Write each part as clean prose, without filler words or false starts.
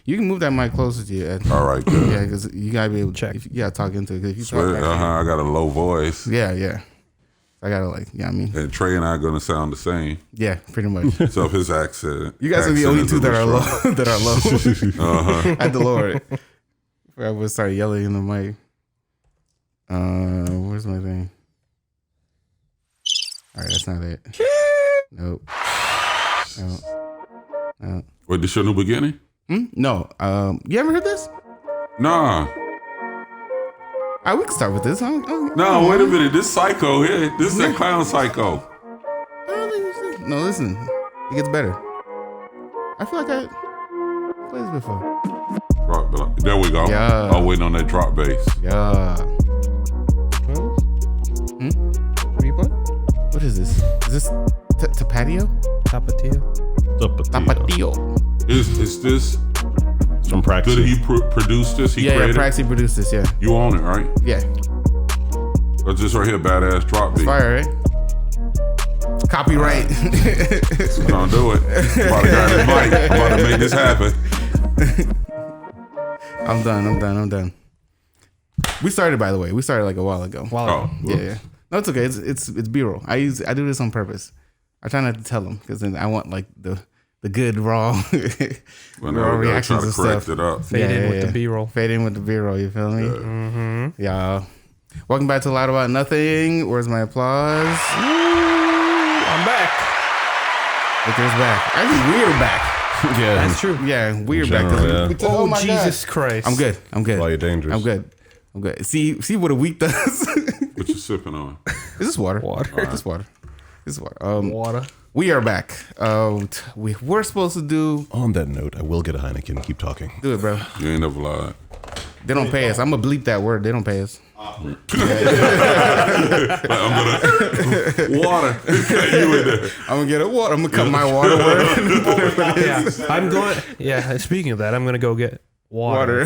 You can move that mic closer to you, Ed. All right, good. Yeah, because you gotta be able to check. You gotta talk into it. If you Swear, talk I got a low voice. Yeah. I gotta I mean. And Trey and I are gonna sound the same. Yeah, pretty much. So if his accent, you guys are the only two that are low. I had to lower it. I would start yelling in the mic. Where's my thing? All right, that's not it. Nope. No. Wait, this your new beginning? No. You ever heard this? Nah. We can start with this. No, wait a minute. This Psycho here. This is that clown Psycho. No, listen. It gets better. I feel like I played this before. There we go. Yeah. I'm waiting on that drop bass. Yeah. What are you playing? What is this? Is this Tapatio? Tapatio. Is this from Praxis? Did he produce this? He created? Yeah, Praxis produced this, yeah. You own it, right? Yeah. That's this right here, badass drop beat. Fire, right? Copyright. We're gonna do it. I'm about to grab this mic. I'm about to make this happen. I'm done. We started, by the way. We started like a while ago. Yeah. No, it's okay. It's B-roll. I do this on purpose. I try not to tell them because then I want like the good raw, raw reactions and stuff. It up. Fade in with the B-roll. Fade in with the B-roll. You feel me? Yeah. Welcome back to Loud About Nothing. Where's my applause? I'm back. Victor's back. I think we're back. Yeah, that's true. Yeah, we're back. Oh my Jesus Christ! I'm good. Why you dangerous? I'm good. See what a week does. What you sipping on? Is this water? Water. Right. This water. Water. We are back. We were supposed to do. On that note, I will get a Heineken. Keep talking. Do it, bro. You ain't never lied. They don't pay us. I'm gonna bleep that word. They don't pay us. I'm gonna water. I'm gonna get a water. I'm gonna cut my water word. Yeah, I'm going. Yeah, speaking of that, I'm gonna go get water.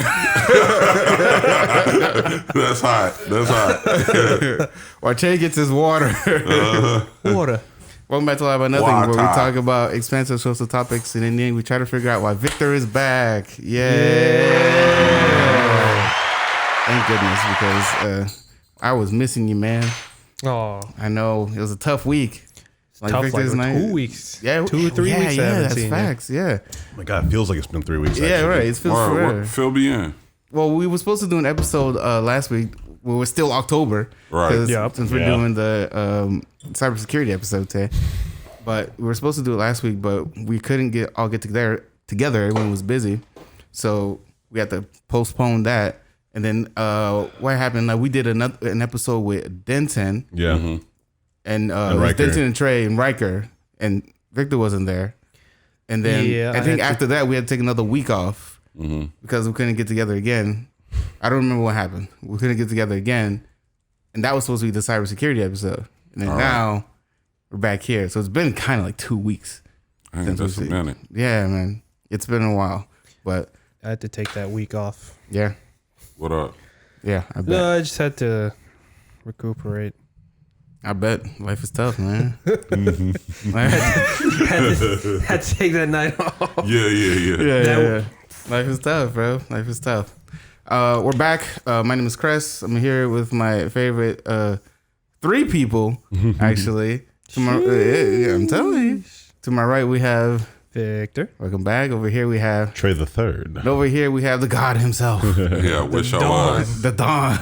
That's hot. While Che gets his water. Water. Welcome back to Live About Nothing, where we talk about expensive social topics, and in the end, we try to figure out why Victor is back. Yeah. Thank goodness, because I was missing you, man. Oh, I know it was a tough week. Tough, Victor's like 2 weeks. Yeah, 2 or 3 weeks. Yeah, that's facts. Yeah. Oh my God, it feels like it's been 3 weeks. Yeah, actually. right. It feels forever. Fill me in. Well, we were supposed to do an episode last week. Well, we're still October, right? Yeah. Since we're doing the cybersecurity episode today, but we were supposed to do it last week, but we couldn't get together. Everyone was busy, so we had to postpone that. And then what happened? Like we did an episode with Denton, and it was Denton and Trey and Riker, and Victor wasn't there. And then I think after that we had to take another week off because we couldn't get together again. I don't remember what happened. We couldn't get together again, and that was supposed to be the cybersecurity episode. And then now we're back here, so it's been kind of like 2 weeks. That's a minute. Yeah, man, it's been a while, but I had to take that week off. Yeah. What up? Yeah, I bet. No, I just had to recuperate. I bet life is tough, man. had to take that night off. Yeah. Life is tough, bro. Life is tough. We're back. My name is Chris. I'm here with my favorite 3 people, actually. I'm telling you. To my right, we have Victor. Welcome back. Over here, we have Trey the Third. And over here, we have the God himself. Yeah, I wish I was. The Don.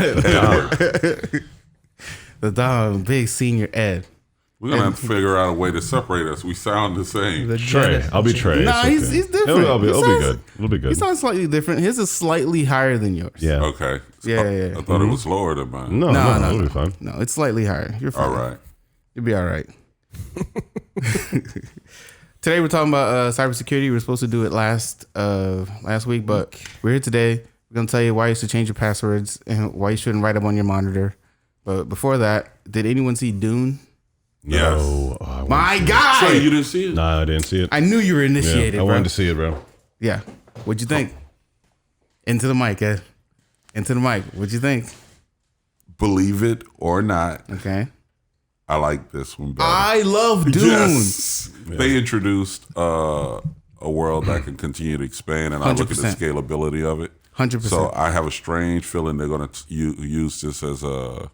The Don, big senior Ed. We're going to have to figure out a way to separate us. We sound the same. Trey. I'll be Trey. Nah, okay. he's different. It'll be good. It'll be good. He sounds slightly different. His is slightly higher than yours. Yeah. Okay. Yeah. I thought it was lower than mine. No, it'll be fine. No, it's slightly higher. You're fine. All right. You'll be all right. Today we're talking about cybersecurity. We were supposed to do it last week, but we're here today. We're going to tell you why you should change your passwords and why you shouldn't write them on your monitor. But before that, did anyone see Dune? Yes. No, My God! So you didn't see it? Nah, I didn't see it. I knew you were initiated, I bro. wanted to see it, bro. Yeah. What'd you think? Into the mic, Ed. Into the mic. What'd you think? Believe it or not. Okay. I like this one better. I love Dune. Yes. Yeah. They introduced a a world that can continue to expand, and I look at the 100%. scalability of it. 100%. So I have a strange feeling they're going to use this as a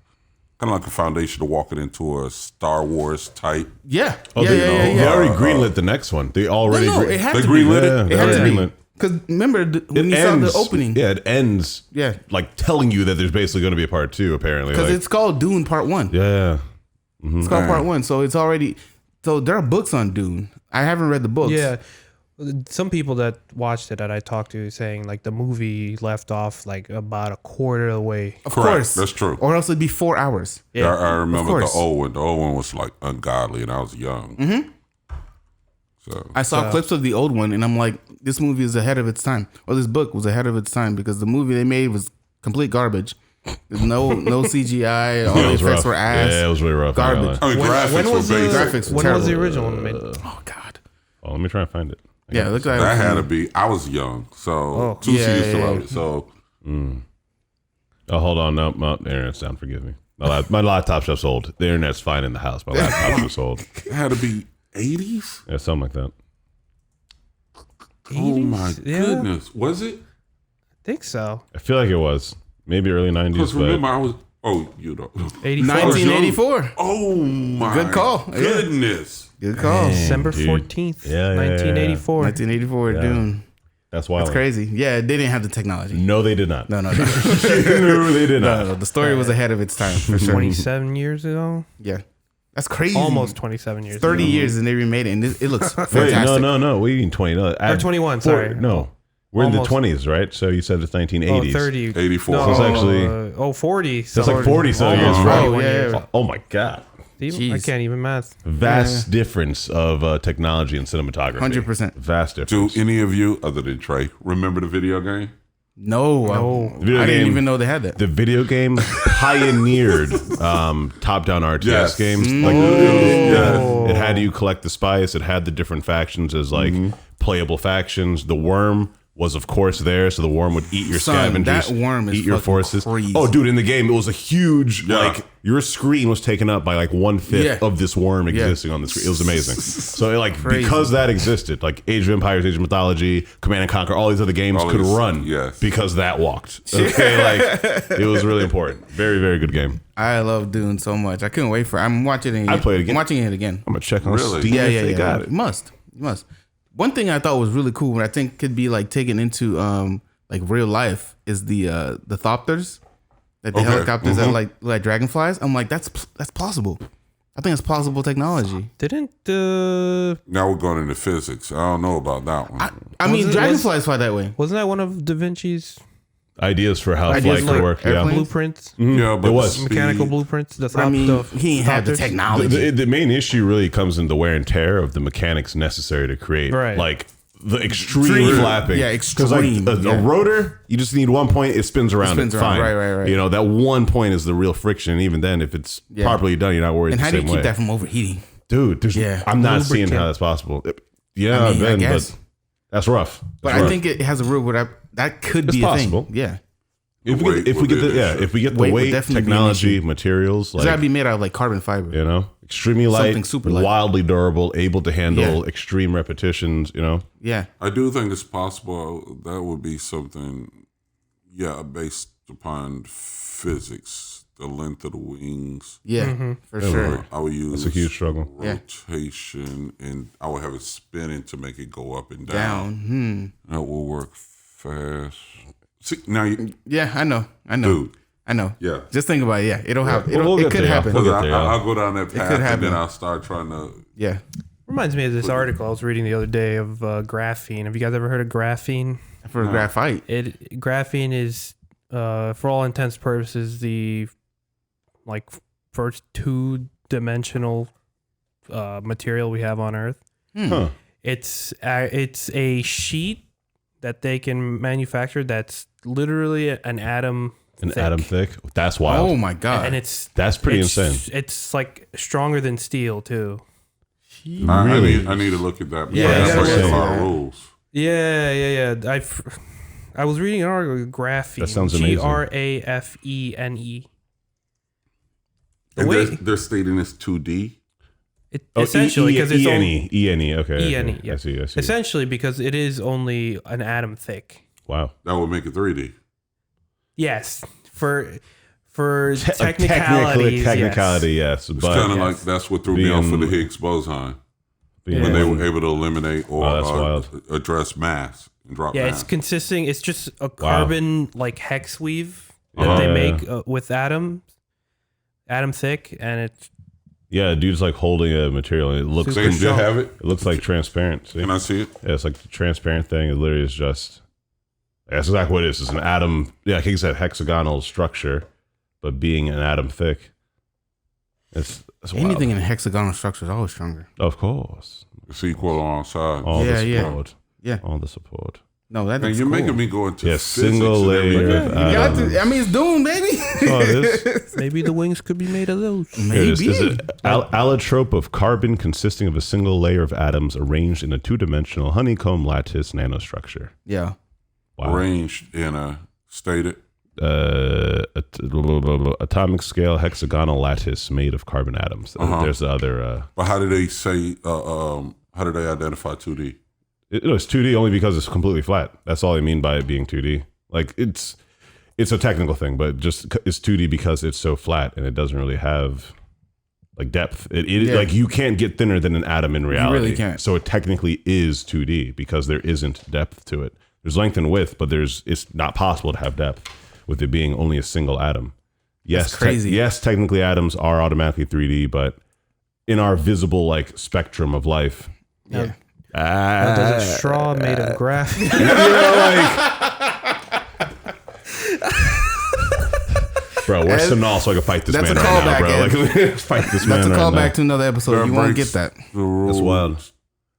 kind of like a foundation to walk it into a Star Wars type. Yeah. Oh, yeah, they already greenlit the next one. They already No, it had They to greenlit be. it? It had to be. greenlit. Because remember when you saw the opening. Yeah, it ends. Yeah. Like telling you that there's basically going to be a part 2. Apparently, Because like, it's called Dune Part 1. yeah. It's called Part 1. So it's already. So there are books on Dune. I haven't read the books. Yeah. Some people that watched it that I talked to saying like the movie left off like about a quarter of the way. Of Correct. course. That's true. Or else it'd be 4 hours. Yeah, I remember the course. old one. The old one was like ungodly, and I was young. Mm-hmm. So I saw clips of the old one, and I'm like, this movie is ahead of its time. Or this book was ahead of its time because the movie they made was complete garbage. There's no CGI. All the it was effects rough. were ass. Yeah, it was really rough. Garbage. I mean, graphics When were was the basic. Graphics were when was the terrible. original one made? Oh God. Oh, let me try and find it. Yeah, look like That had to be. I was young, so two Yeah, seasons yeah, to yeah. love it. So Oh, hold on. No, the internet's down. Forgive me. My laptop's just old. The internet's fine in the house. My laptop's just old. it had to be 80s. Yeah, something like that. Oh my 80s? Yeah. goodness, was it? I think so. I feel like it was maybe early 90s. Because But remember, I was. Oh, you don't. 84. 1984. Oh my Good call. Yeah. goodness. Good call. December dude. 14th, Yeah, 1984. 1984 Dune. that's wild. That's crazy. Yeah, they didn't have the technology. No, they did not. No. No, they did not. No, the story was ahead of its time for sure. 27 years ago. Yeah, that's crazy. Almost 27 years 30 ago. years and they remade it, and it looks fantastic. Wait, no. We mean 20. No, Or 21, sorry. No. We're in the Almost. 20s, right? So you said it's Oh, 1980s. 30. 84. No, So it's actually- 40. That's like 40 so years, Oh, right? yeah. Oh my God. I Jeez. can't even math. Vast difference of technology and cinematography. 100%. Vast Do difference. any of you, other than Trey, remember the video game? No. Video I didn't game- even know they had that. The video game pioneered top-down RTS Yes. games. Like, it had you collect the spice. It had the different factions as like playable factions. The worm was of course there, so the worm would eat your Son, scavengers, that worm is eat your fucking forces. crazy. Oh, dude, in the game it was a huge Yeah. like your screen was taken up by like 1/5 Yeah. of this worm existing on the screen. It was amazing. So it, like Crazy. because that existed, like Age of Empires, Age of Mythology, Command and Conquer, all these other games All could these- run yes. because that walked. Okay, like it was really important. Very, very good game. I love Dune so much. I couldn't wait for it. I'm watching it again. I played it again. I'm watching it again. I'm gonna check on Really? Steam Yeah, if yeah, they yeah. got it. You must. One thing I thought was really cool, and I think could be like taken into like real life, is the thopters, like the Okay. helicopters that like dragonflies. I'm like, that's possible. I think it's possible technology. Didn't Now we're going into physics. I don't know about that one. I mean, Was it- dragonflies fly that way. wasn't that one of Da Vinci's Ideas for how Ideas flight for could work. Yeah. airplanes? blueprints? yeah, but It was. the speed- Mechanical blueprints? That's I not mean, he ain't had the thopters? technology. The main issue really comes in the wear and tear of the mechanics necessary to create, Right. like the extreme Extreme. flapping. Yeah, 'Cause, like, extreme, a yeah. rotor, you just need one point, it spins around. spins it, around, fine. right. You know, that one point is the real friction. And even then, if it's properly done, you're not worried And the how do you same keep way. that from overheating? Dude, Yeah. I'm not seeing Lubricant. how that's possible. Yeah, I mean, I Ben, guess. but that's rough. But That's I rough. think it has a rule where that could It's be possible. a thing. Yeah, if we weight get, if we would get be the an issue. if we get the Weight would weight, definitely be an technology, issue. materials, it's like gotta be made out of like carbon fiber. you know, extremely light, Something super light. wildly durable, able to handle Yeah. extreme repetitions. You know, Yeah, I do think it's possible. That would be something, based upon physics, the length of the wings. yeah, for sure. I would use it's a huge struggle. Yeah. rotation, and I would have it spinning to make it go up and down. Down. That will work fast. See, now you, Yeah, I know. dude. I know. Yeah. Just think about it. Yeah, it'll happen. We'll it get could there, happen. We'll get Because there, I'll go down that path, could and happen. then I'll start trying to. Yeah, Reminds me of this article I was reading the other day of graphene. Have you guys ever heard of graphene? for graphite. Graphene is, for all intents and purposes, the like first two-dimensional material we have on Earth. Huh. It's a sheet that they can manufacture that's literally an atom. An thick. atom thick. That's wild. Oh my god. And it's That's pretty it's- insane. It's like stronger than steel too. Really? I need to look at that. Yeah, Yeah, you that's gotta like a look lot at of that. rules. Yeah. I was reading an article, graphene. That sounds amazing. Grafene. And they're stating it's 2D. Essentially, because it's E-N-E. E-N-E. Okay. E-N-E, yeah. I see. Essentially, because it is only an atom thick. Wow. That would make it 3D. Yes, for technicality, yes. It's But kind of like that's what threw me off for the Higgs boson when they were able to eliminate or address mass and drop mass. It's consisting. It's just a carbon like hex weave that they make with atom thick, and it's dude's like holding a material. And it looks. They still have it. It looks like transparent. See? Can I see it? Yeah, it's like the transparent thing. It literally is just. That's exactly what it is. It's an atom. Yeah, I think it's that hexagonal structure, but being an atom thick. It's anything in a hexagonal structure is always stronger. Of course. It's equal on all sides. All the support. Yeah. All the support. No, that's Man, you're making me go into single layer. I mean, it's Doom, baby. Oh, it is. maybe the wings could be made of those. Maybe. Is it allotrope of carbon consisting of a single layer of atoms arranged in a two-dimensional honeycomb lattice nanostructure. Yeah. Wow. Arranged in a stated atomic scale hexagonal lattice made of carbon atoms. There's the other. But how did they say? How did they identify 2D? It's 2D only because it's completely flat. That's all I mean by it being 2D. Like it's a technical thing, but just it's 2D because it's so flat and it doesn't really have like depth. Like you can't get thinner than an atom in reality. You really can't. So it technically is 2D because there isn't depth to it. There's length and width, but it's not possible to have depth with it being only a single atom. Yes, that's crazy. Yes, technically atoms are automatically 3D, but in our visible like spectrum of life, Yeah. There's a straw made of grass. Bro, where's Sanal so I can fight this That's man a right now, callback, bro? Ed. Like, fight this That's man a right now. callback to another episode. You won't get that. The rules. That's wild.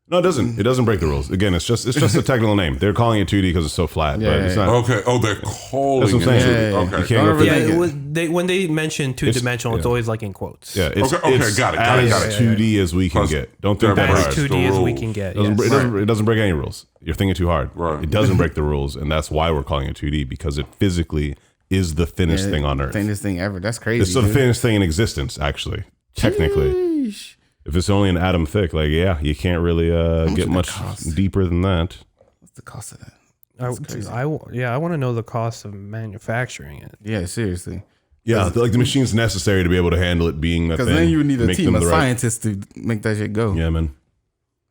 No, it doesn't. It doesn't break the rules. Again, it's just a technical name. They're calling it 2D because it's so flat, but it's not. Okay. Oh, they're calling That's what I'm it saying. 2D. You Okay. can't go for When they mention two-dimensional, it's always like in quotes. Yeah, it's, Okay, it's got it. as 2D as we can Plus, get. Don't think that they're hard. As The 2D as we rules. can get. It doesn't break any rules. You're thinking too hard. Right. It doesn't break the rules, and that's why we're calling it 2D because it physically is the thinnest thing on Earth. Thinnest thing ever. That's crazy. It's the thinnest thing in existence, actually. Technically. Sheesh. If it's only an atom thick, like, you can't really get would much that cost? deeper than that. What's the cost of that? I want to know the cost of manufacturing it. Yeah, seriously. Yeah, like the machine's necessary to be able to handle it being that thing. Because then you would need a make team them of the right- scientists to make that shit go. Yeah, man.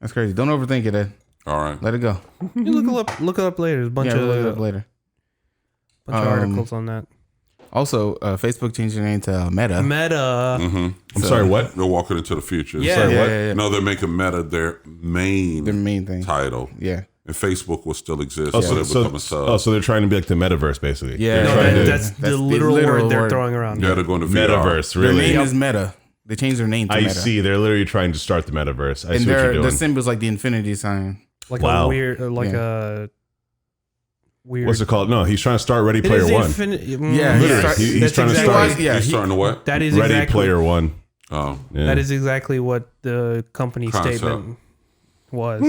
That's crazy. Don't overthink it, Ed. All right. Let it go. You look it up later. There's a bunch We'll look it up of later. articles on that. Also, Facebook changed their name to Meta. Meta. Mm-hmm. I'm sorry, what? They're walking into the future. Yeah. Sorry, what? Yeah. No, they're making Meta their main thing. title. Yeah. And Facebook will still exist. Oh, so so, they'll become a sub. so they're trying to be like the metaverse, basically. Yeah. No, They're trying to- that's the literal word they're throwing around. Yeah, they're going to VR. metaverse, Their really. name is Meta. They changed their name to I Meta. see. They're literally trying to start the metaverse. I And see what you're their doing. symbol's like the infinity sign. Like Wow. a weird, a weird. What's it called? No, he's trying to start Ready It Player is One. Yeah, Literally, he's that's trying to exactly- start Yeah, He's starting to what? That is Ready exactly, Player One. Oh. Yeah. That is exactly what the company Concept. statement was.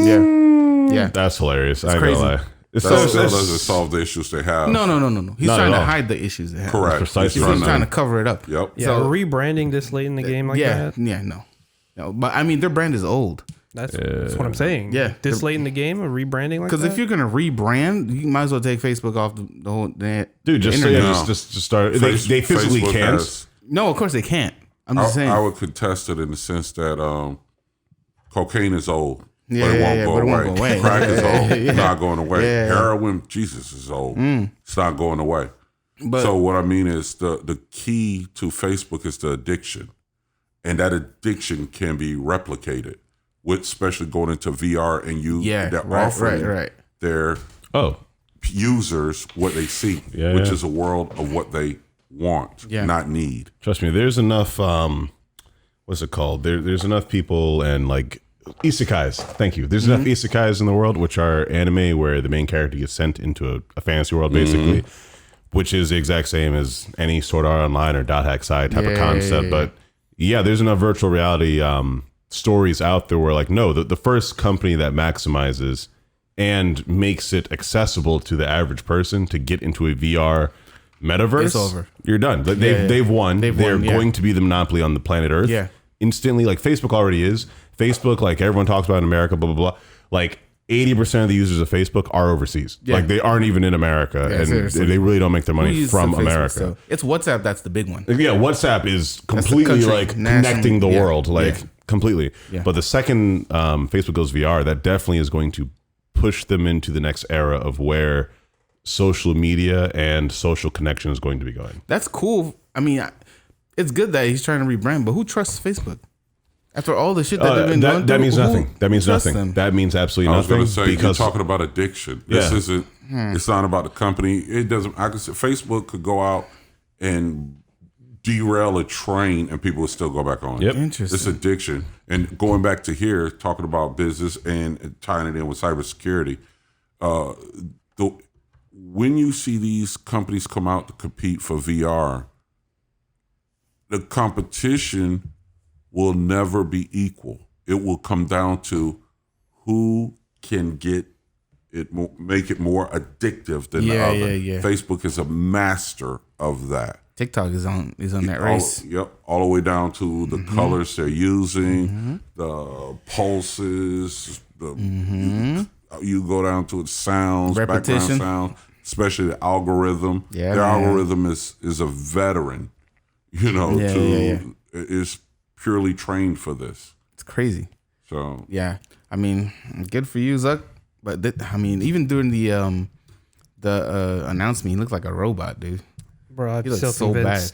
Yeah. That's hilarious. I ain't crazy. gonna lie. It's That doesn't solve the issues they have. No. He's Not trying at to all. hide the issues they have. Correct. Precisely. He's trying to cover it up. Yep. Yeah, So- rebranding this late in the game like that. Yeah, no. But I mean, their brand is old. That's what I'm saying. Yeah. This late in the game, a rebranding like that. Because if you're gonna rebrand, you might as well take Facebook off the whole Dude, just internet. No. just start. They physically Facebook can't. has- No, of course they can't. I'm just saying. I would contest it in the sense that cocaine is old. Yeah, but it yeah, won't yeah, go but it away. won't go away. Crack is old. Yeah. Not going away. Yeah. Heroin, Jesus, is old. It's not going away. But So what I mean is the key to Facebook is the addiction. And that addiction can be replicated, with especially going into VR and they're offering right. their Oh, users what they seek, Yeah, which yeah. is a world of what they want, Yeah. not need. trust me. There's enough. What's it called? There's enough people and like isekais. Thank you. There's enough isekais in the world, which are anime where the main character gets sent into a fantasy world, basically, which is the exact same as any Sword Art Online or Dot Hack Side type of concept. But yeah, there's enough virtual reality stories out there where like, no, the first company that maximizes and makes it accessible to the average person to get into a VR metaverse, It's over. You're done. They've won. They're won, yeah. going to be the monopoly on the planet Earth. Yeah. instantly, like Facebook already is. Facebook, like everyone talks about in America, blah, blah, blah. Like 80% of the users of Facebook are overseas. Yeah. Like they aren't even in America, and seriously. they really don't make their money from America. So it's WhatsApp that's the big one. Yeah, WhatsApp is completely like connecting the world, like completely. Yeah. But the second Facebook goes VR, that definitely is going to push them into the next era of where social media and social connection is going to be going. That's cool. I mean, it's good that he's trying to rebrand, but who trusts Facebook? After all the shit that they've been going through, that means nothing. That means nothing. Them? That means absolutely nothing. I was going to say, because you're talking about addiction. This isn't, it's not about the company. It doesn't, I could say Facebook could go out and derail a train and people would still go back on. Yep. Interesting. It's addiction. And going back to here, talking about business and tying it in with cybersecurity, when you see these companies come out to compete for VR, the competition will never be equal. It will come down to who can get it, make it more addictive than the other. Yeah. Facebook is a master of that. TikTok is on that race. All the way down to the colors they're using, the pulses, you go down to the sounds, repetition, background sound, especially the algorithm. Yeah, their algorithm is a veteran, is purely trained for this. It's crazy. So yeah, I mean, good for you, Zuck. But even during the announcement, he looked like a robot, dude. Bro, he looks so bad.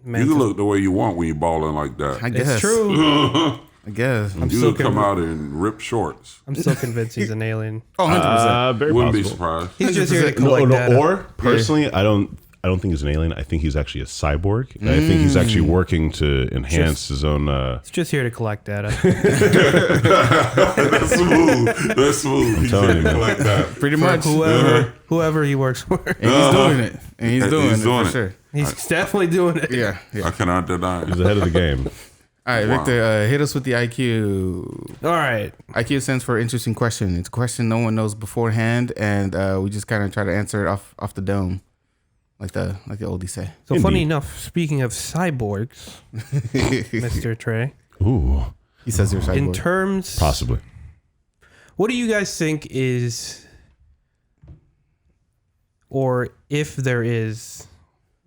You can look the way you want when you're balling like that. I guess. It's true. I guess. You could come out in ripped shorts. I'm still convinced he's an alien. Oh, 100%. Very Wouldn't possible. be surprised. He's just here to collect data. Or personally, I don't think he's an alien. I think he's actually a cyborg. I think he's actually working to enhance his own. He's just here to collect data. That's smooth. That's smooth. I'm telling you, man. Like that. Pretty much. Whoever he works for. And he's doing it. And he's doing it for sure. He's definitely doing it. Yeah. I cannot deny it. He's ahead of the game. All right, Victor, hit us with the IQ. All right. IQ stands for interesting question. It's a question no one knows beforehand, and we just kind of try to answer it off the dome, like the oldies say. So funny enough, speaking of cyborgs, Mr. Trey. Ooh. He says you're a cyborg. In terms... Possibly. What do you guys think is, or if there is,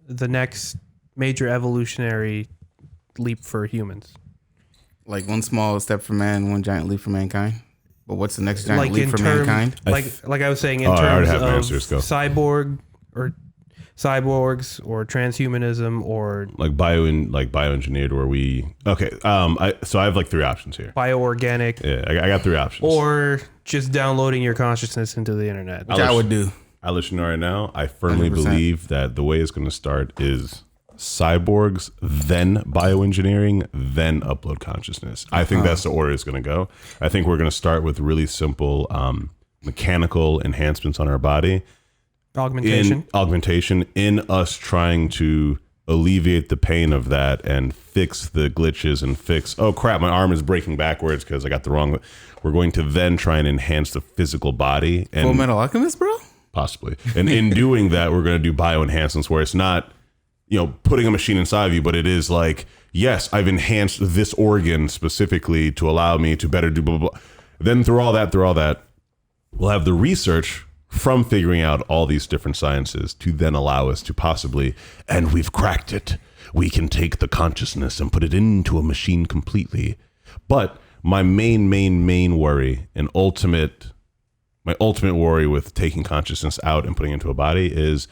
the next major evolutionary leap for humans? Like one small step for man, one giant leap for mankind. But what's the next giant leap for mankind? Like I was saying, in terms of answers, cyborgs or transhumanism or bioengineered, or so I have like three options here. bioorganic. Yeah, I got three options. Or just downloading your consciousness into the internet. Which I would do. I'll let you know right now, I firmly 100%. believe that the way it's going to start is cyborgs, then bioengineering, then upload consciousness. I think that's the order it's going to go. I think we're going to start with really simple mechanical enhancements on our body. Augmentation in us trying to alleviate the pain of that and fix the glitches and fix, oh crap, my arm is breaking backwards because I got the wrong. We're going to then try and enhance the physical body. And Full Metal Alchemist, bro? Possibly. And in doing that, we're going to do bioenhancements where it's not, putting a machine inside of you, but it is like, yes, I've enhanced this organ specifically to allow me to better do blah, blah, blah. Then through all that, we'll have the research from figuring out all these different sciences to then allow us to possibly, and we've cracked it, we can take the consciousness and put it into a machine completely. But my main worry and my ultimate worry with taking consciousness out and putting it into a body is,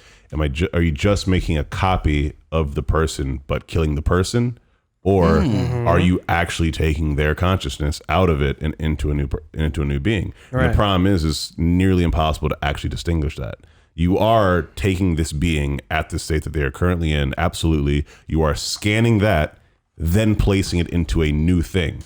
are you just making a copy of the person but killing the person? Or are you actually taking their consciousness out of it and into a new being? Right. And the problem is it's nearly impossible to actually distinguish that. You are taking this being at the state that they are currently in. Absolutely. You are scanning that, then placing it into a new thing.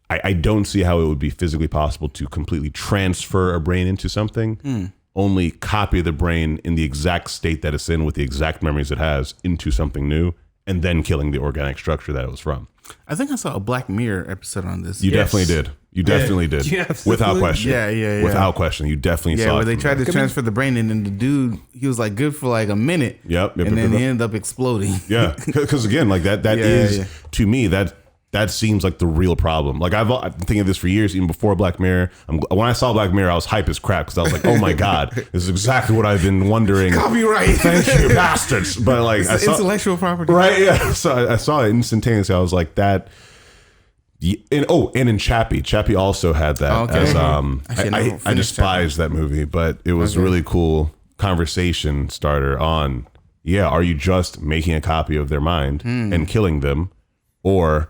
I don't see how it would be physically possible to completely transfer a brain into something. Only copy the brain in the exact state that it's in with the exact memories it has into something new, and then killing the organic structure that it was from. I think I saw a Black Mirror episode on this. You definitely did. You definitely did. Without question. Yeah. Without question. You definitely saw it. Yeah, where they tried to transfer the brain in, and the dude, he was like good for like a minute. Yep. And then he ended up exploding. Yeah. Because again, like that is, to me, that's that seems like the real problem. Like I've been thinking of this for years, even before Black Mirror. When I saw Black Mirror, I was hype as crap because I was like, "Oh my god, this is exactly what I've been wondering." Copyright. Thank you, bastards. But like, It's intellectual property, right? Yeah. So I saw it instantaneously. I was like, "That." And in Chappie also had that. Okay. As I Chappie. despised that movie, but it was really cool conversation starter on. Yeah, are you just making a copy of their mind and killing them, or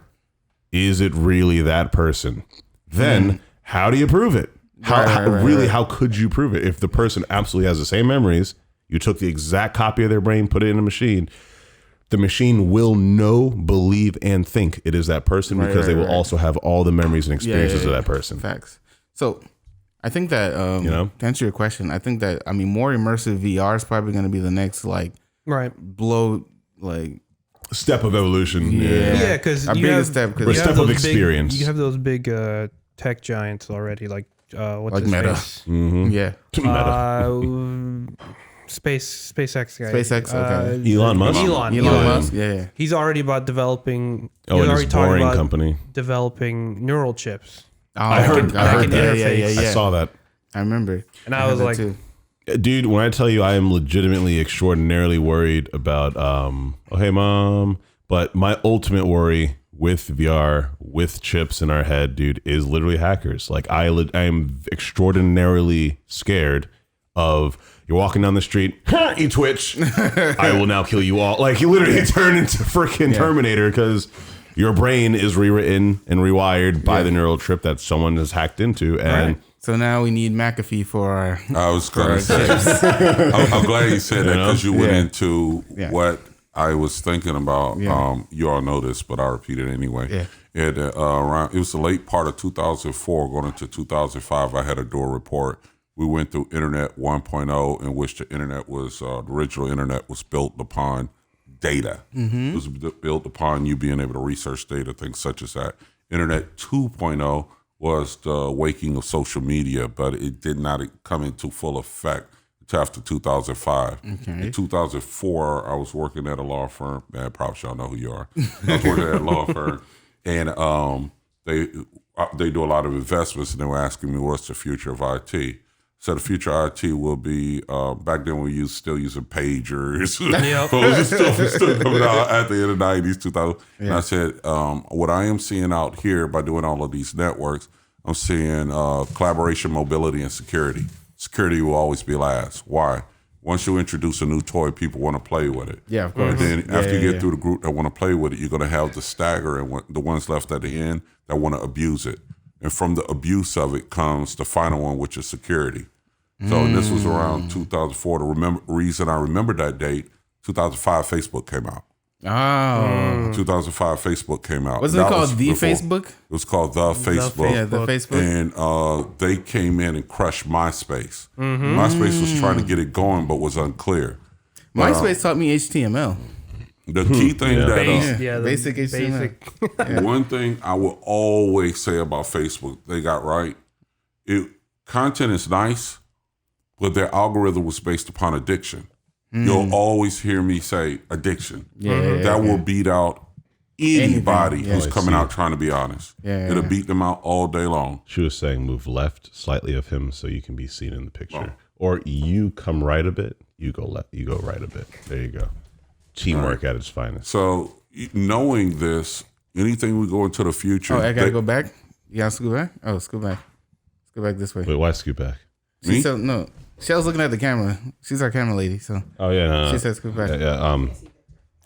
is it really that person? Then how do you prove it? How could you prove it if the person absolutely has the same memories? You took the exact copy of their brain, put it in a machine. The machine will know, believe, and think it is that person because they will also have all the memories and experiences of that person. Facts. So I think that to answer your question, I think that more immersive VR is probably going to be the next blow Step of evolution. Yeah, because a bigger step. Or step of experience. You have those big tech giants already, like what's like his Meta. face? Mm-hmm. Yeah. SpaceX guy. SpaceX. Okay. Elon Musk. Elon Musk. Yeah. He's already about developing. Oh, he's and already his talking boring about company. developing neural chips. Oh, I heard. interface. Yeah. I saw that. I remember. And I was like, too. Dude, when I tell you I am legitimately extraordinarily worried about oh hey mom, but my ultimate worry with VR, with chips in our head, dude, is literally hackers. Like I am extraordinarily scared of you're walking down the street, you twitch, I will now kill you all. Like you literally turn into freaking Terminator because your brain is rewritten and rewired by the neural chip that someone has hacked into. And so now we need McAfee for our. I was going to say, I'm glad you said that because you went into what I was thinking about. You all know this, but I repeat it anyway. Yeah. It was the late part of 2004 going into 2005. I had a door report. We went through Internet 1.0, in which the Internet was, the original Internet was built upon data. It was built upon you being able to research data, things such as that. Internet 2.0 was the waking of social media, but it did not come into full effect until after 2005. In 2004, I was working at a law firm. Man, probably y'all know who you are. I was working at a law firm, and they do a lot of investments, and they were asking me what's the future of IT. So the future of IT will be back then we were still using pagers. Stuff was still coming out at the end of the 90s, 2000. And I said, what I am seeing out here by doing all of these networks, I'm seeing collaboration, mobility, and security. Security will always be last. Why? Once you introduce a new toy, people want to play with it. Yeah, of course. And then after you get through the group that want to play with it, you're going to have the stagger and the ones left at the end that want to abuse it. And from the abuse of it comes the final one, which is security. So and this was around 2004. The reason I remember that date, 2005, Facebook came out. 2005, Facebook came out. Was it called The Facebook? It was called The Facebook. The Facebook. And they came in and crushed MySpace. MySpace was trying to get it going, but was unclear. MySpace taught me HTML. The key thing Basic HTML. One thing I will always say about Facebook, they got right. Content is nice, but their algorithm was based upon addiction. You'll always hear me say addiction. That will beat out anybody who's coming out trying to be honest. It'll beat them out all day long. She was saying move left slightly of him so you can be seen in the picture. Or you come right a bit, you go left, you go right a bit. There you go. Teamwork at its finest. So knowing this, anything we go into the future. Oh, I gotta go back? You gotta scoot back? Oh, scoot back. Scoot back this way. Wait, why scoot back? Me? No. Shell's looking at the camera. She's our camera lady, so. Oh yeah, no. She said scoot back.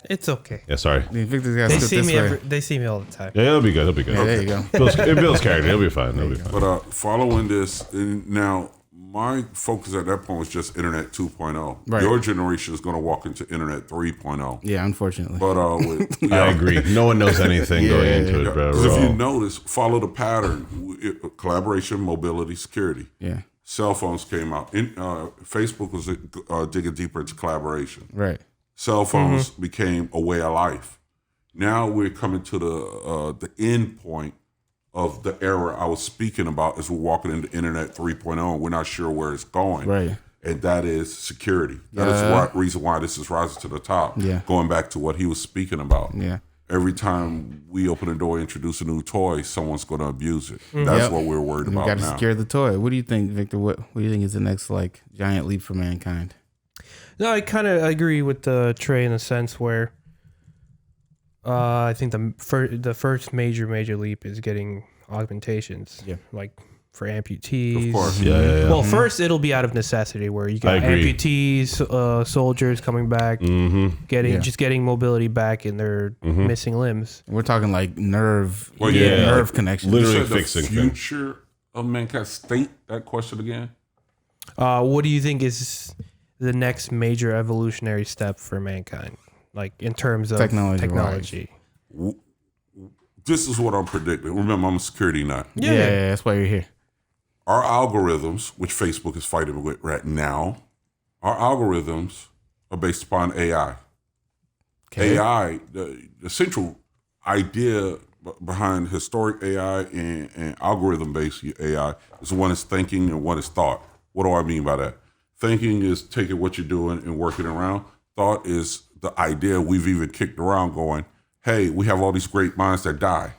it's okay. Yeah, sorry. Victor's gotta They scoot see this me. way. They see me all the time. Yeah, it'll be good. It'll be good. Yeah, there you go. It builds character. It'll be fine. It'll be fine. But following this, and now my focus at that point was just Internet 2.0. Right. Your generation is going to walk into Internet 3.0. Yeah, unfortunately. But I agree. No one knows anything going into it, bro. Because if you notice, follow the pattern: collaboration, mobility, security. Yeah. Cell phones came out. Facebook was digging deeper into collaboration. Right. Cell phones became a way of life. Now we're coming to the end point of the era I was speaking about as we're walking into Internet 3.0 and we're not sure where it's going. Right. And that is security. That is the reason why this is rising to the top. Yeah. Going back to what he was speaking about. Yeah. every time we open a door, introduce a new toy, someone's going to abuse it. Mm-hmm. That's what we're worried You about got to now. secure the toy. What do you think, Victor? What do you think is the next like giant leap for mankind? No, I kind of agree with Trey in a sense where I think the first major leap is getting augmentations. Yeah. Like for amputees. Of course. Yeah. Well, first it'll be out of necessity where you got agree. amputees, soldiers coming back, getting mobility back in their missing limbs. We're talking like nerve, Well, nerve connection. literally You said fixing the things. future of mankind. State that question again. What do you think is the next major evolutionary step for mankind? Like in terms of technology. This is what I'm predicting. Remember, I'm a security nut. Yeah, that's why you're here. Our algorithms, which Facebook is fighting with right now, our algorithms are based upon AI. Okay. AI, the central idea behind historic AI and algorithm-based AI is one is thinking and one is thought. What do I mean by that? Thinking is taking what you're doing and working around. Thought is the idea we've even kicked around going, hey, we have all these great minds that die.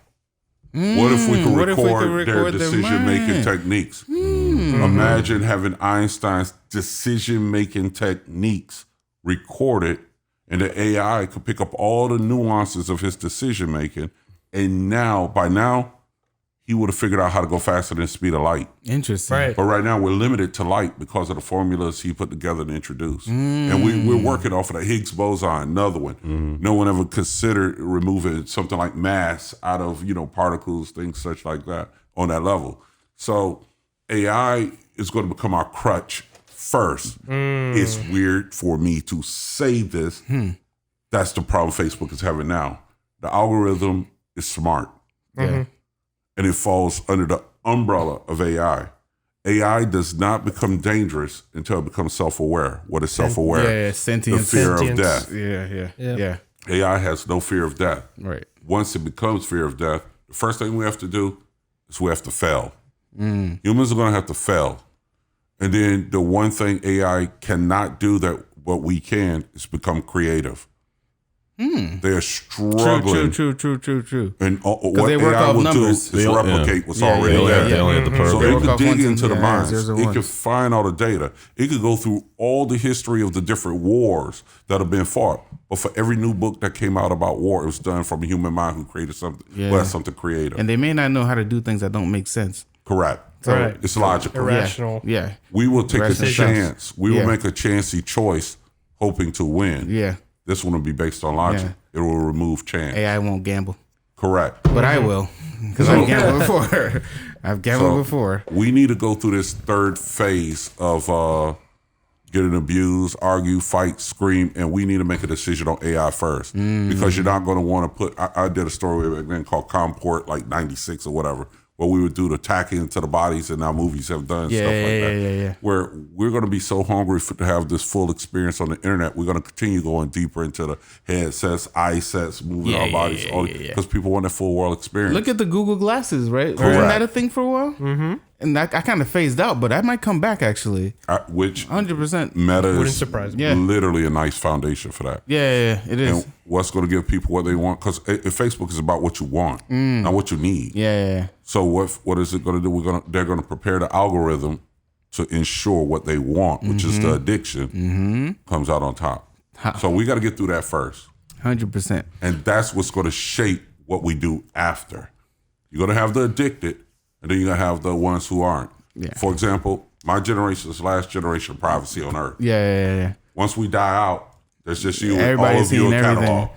What if we could record their decision-making techniques? Imagine having Einstein's decision-making techniques recorded, and the AI could pick up all the nuances of his decision-making, and by now, he would have figured out how to go faster than the speed of light. Interesting. Right. But right now, we're limited to light because of the formulas he put together and introduced. And we're working off of that Higgs boson, another one. No one ever considered removing something like mass out of, particles, things such like that on that level. So AI is going to become our crutch first. It's weird for me to say this. That's the problem Facebook is having now. The algorithm is smart. And it falls under the umbrella of AI. AI does not become dangerous until it becomes self-aware. What is self-aware? Yeah, sentience. The fear of Sentience. death. Yeah. AI has no fear of death. Right. Once it becomes fear of death, the first thing we have to do is we have to fail. Humans are going to have to fail. And then the one thing AI cannot do that what we can is become creative. They're struggling. True. And what they work AI off will numbers. do is replicate what's already They there. only have the So program. it work could off dig ones into the and minds. zeros and It ones. could find all the data. It could go through all the history of the different wars that have been fought. But for every new book that came out about war, it was done from a human mind who created something. Who has something creative. And they may not know how to do things that don't make sense. Correct. Right. It's logical. Irrational. Yeah. We will take a Rational chance. We will Yeah. make a chancy choice, hoping to win. Yeah. This one will be based on logic. It will remove chance. AI won't gamble. Correct. But I will. Because I've gambled before. I've gambled before. We need to go through this third phase of getting abused, argue, fight, scream, and we need to make a decision on AI first. Because you're not going to want to put, I did a story back then called Comport, like 96 or whatever, where we would do the attacking into the bodies, and now movies have done stuff like that. Yeah. Where we're going to be so hungry to have this full experience on the internet, we're going to continue going deeper into the headsets, eye sets, moving our bodies, because people want a full world experience. Look at the Google Glasses, right? Correct. Wasn't that a thing for a while? Mm-hmm. And I kind of phased out, but that might come back actually. Which 100%. Meta Wouldn't is surprise me. Yeah. literally a nice foundation for that. Yeah, it is. And what's going to give people what they want? Because Facebook is about what you want, not what you need. Yeah. So what is it going to do? They're going to prepare the algorithm to ensure what they want, which is the addiction, comes out on top. So we got to get through that first, 100%. and that's what's going to shape what we do after. You're going to have the addicted, and then you're going to have the ones who aren't. Yeah. For example, my generation is the last generation of privacy on Earth. Yeah. Once we die out, there's just you and Everybody's all of you seeing in catalog. everything.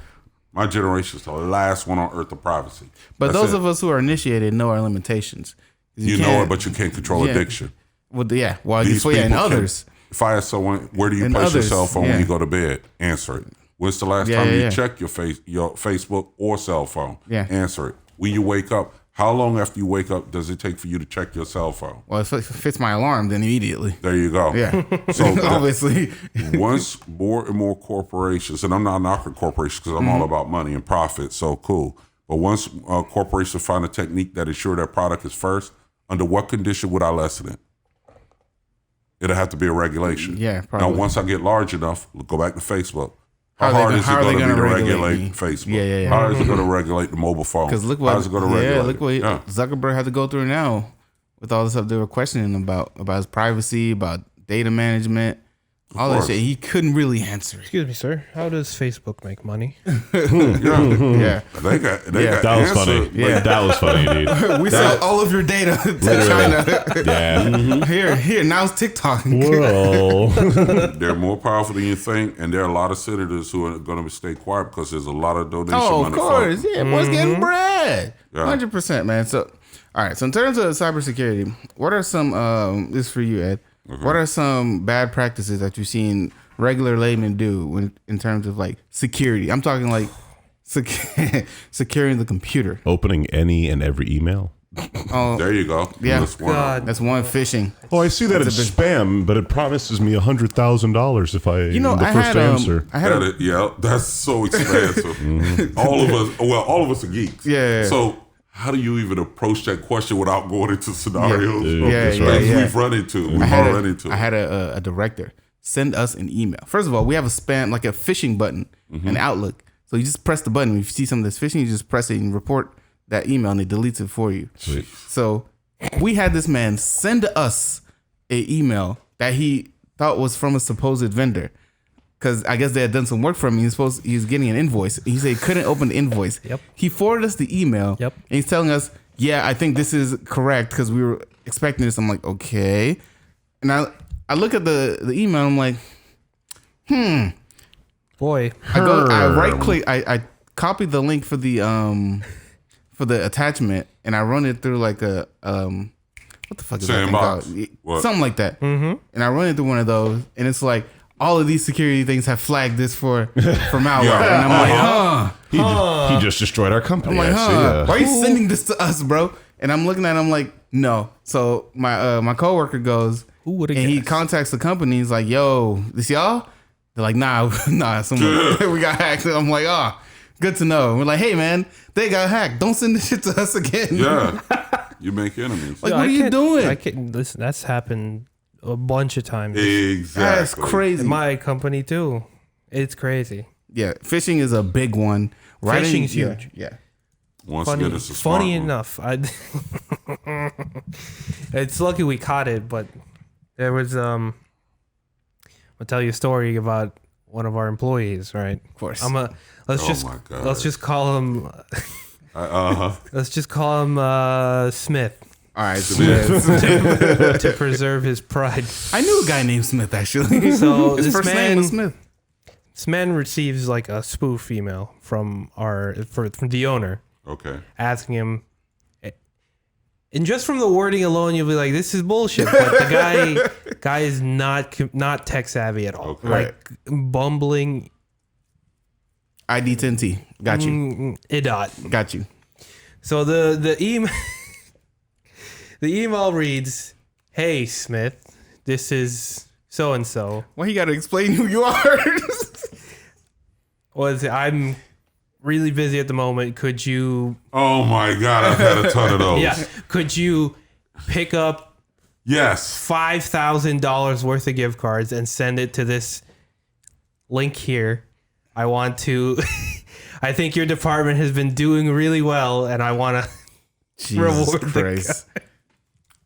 My generation is the last one on Earth of privacy. But That's those it. of us who are initiated know our limitations. You know it, but you can't control addiction. Well, yeah. Well, These and people others. If I ask someone, where do you And place your others, cell phone when yeah. you go to bed? Answer it. When's the last time you check your Facebook or cell phone? Yeah. Answer it. When you wake up, how long after you wake up does it take for you to check your cell phone? Well, if it fits my alarm, then immediately. There you go. Yeah. So Obviously. once more and more corporations, and I'm not knocking corporations because I'm all about money and profit, so cool. But once corporations find a technique that ensure their product is first, under what condition would I lessen it? It'll have to be a regulation. Yeah, Now, probably. once I get large enough, go back to Facebook. How hard is it going to be to regulate me? Facebook? Yeah. How is it going to regulate the mobile phone? Because look what, How is it going to regulate? look what Zuckerberg had to go through now with all the stuff they were questioning about his privacy, about data management, all that shit. He couldn't really answer it. Excuse me, sir. How does Facebook make money? Yeah. They got That was funny. Yeah. That was funny, dude. We sell all of your data to China. Yeah. Here, now it's TikTok. Whoa. They're more powerful than you think, and there are a lot of senators who are going to stay quiet because there's a lot of donation money. Oh, of course. Yeah, boys getting bread. Yeah. 100%, man. So, all right. So in terms of cybersecurity, what are some, this is for you, Ed. What are some bad practices that you've seen regular laymen do in terms of like security? I'm talking like securing the computer. Opening any and every email. Oh, There you go. Yeah. That's one. that's one phishing. Oh, I see that it's spam, but it promises me $100,000 if I the first answer. I had Yeah, that's so expensive. All of us are geeks. Yeah. So how do you even approach that question without going into scenarios? Yeah. We've run into. We've all run into. I had a director send us an email. First of all, we have a spam, like a phishing button in Outlook. So you just press the button. If you see something that's phishing, you just press it and report that email, and it deletes it for you. Sweet. So we had this man send us an email that he thought was from a supposed vendor. Because I guess they had done some work for him. He was getting an invoice. He said he couldn't open the invoice. Yep. He forwarded us the email. Yep. And he's telling us, yeah, I think this is correct because we were expecting this. I'm like, okay. And I look at the email. I'm like, Boy. I right click. I copied the link for the attachment, and I run it through like a what the fuck is that thing Sandbox. called? What? Something like that. And I run it through one of those, and it's like all of these security things have flagged this for malware. Yeah. And I'm like, He just destroyed our company. I'm like, I see, yeah. why are you sending this to us, bro? And I'm looking at it, I'm like, no. So my coworker goes, Who would've and he guessed? contacts the company. He's like, yo, this y'all? They're like, nah, someone we got hacked. I'm like, oh, good to know. We're like, hey man, they got hacked. Don't send this shit to us again. Yeah. You make enemies. Like, what are you doing? I can't listen. That's happened a bunch of times Exactly. That's crazy. in my company too. It's crazy. Yeah, phishing is a big one. Phishing's huge. Yeah. Once Funny, again, it's a smart funny one. enough. It's lucky we caught it, but there was I'll tell you a story about one of our employees, right? Of course. Let's my God. let's just call him let's just call him Smith All right, Smith. to preserve his pride. I knew a guy named Smith actually. So His this first name was Smith. This man receives like a spoof email from from the owner Okay. asking him, and just from the wording alone, you'll be like, "This is bullshit." But the guy is not tech savvy at all. Okay. Like bumbling. ID10T. Got you. Idot. Got you. So the email the email reads, "Hey Smith, this is so and so. Well, you got to explain who you are. I'm really busy at the moment. Could you Oh my God, I've had a ton of those. could you pick up Yes. $5,000 worth of gift cards and send it to this link here? I want to I think your department has been doing really well, and I want to Jesus Reward the Christ.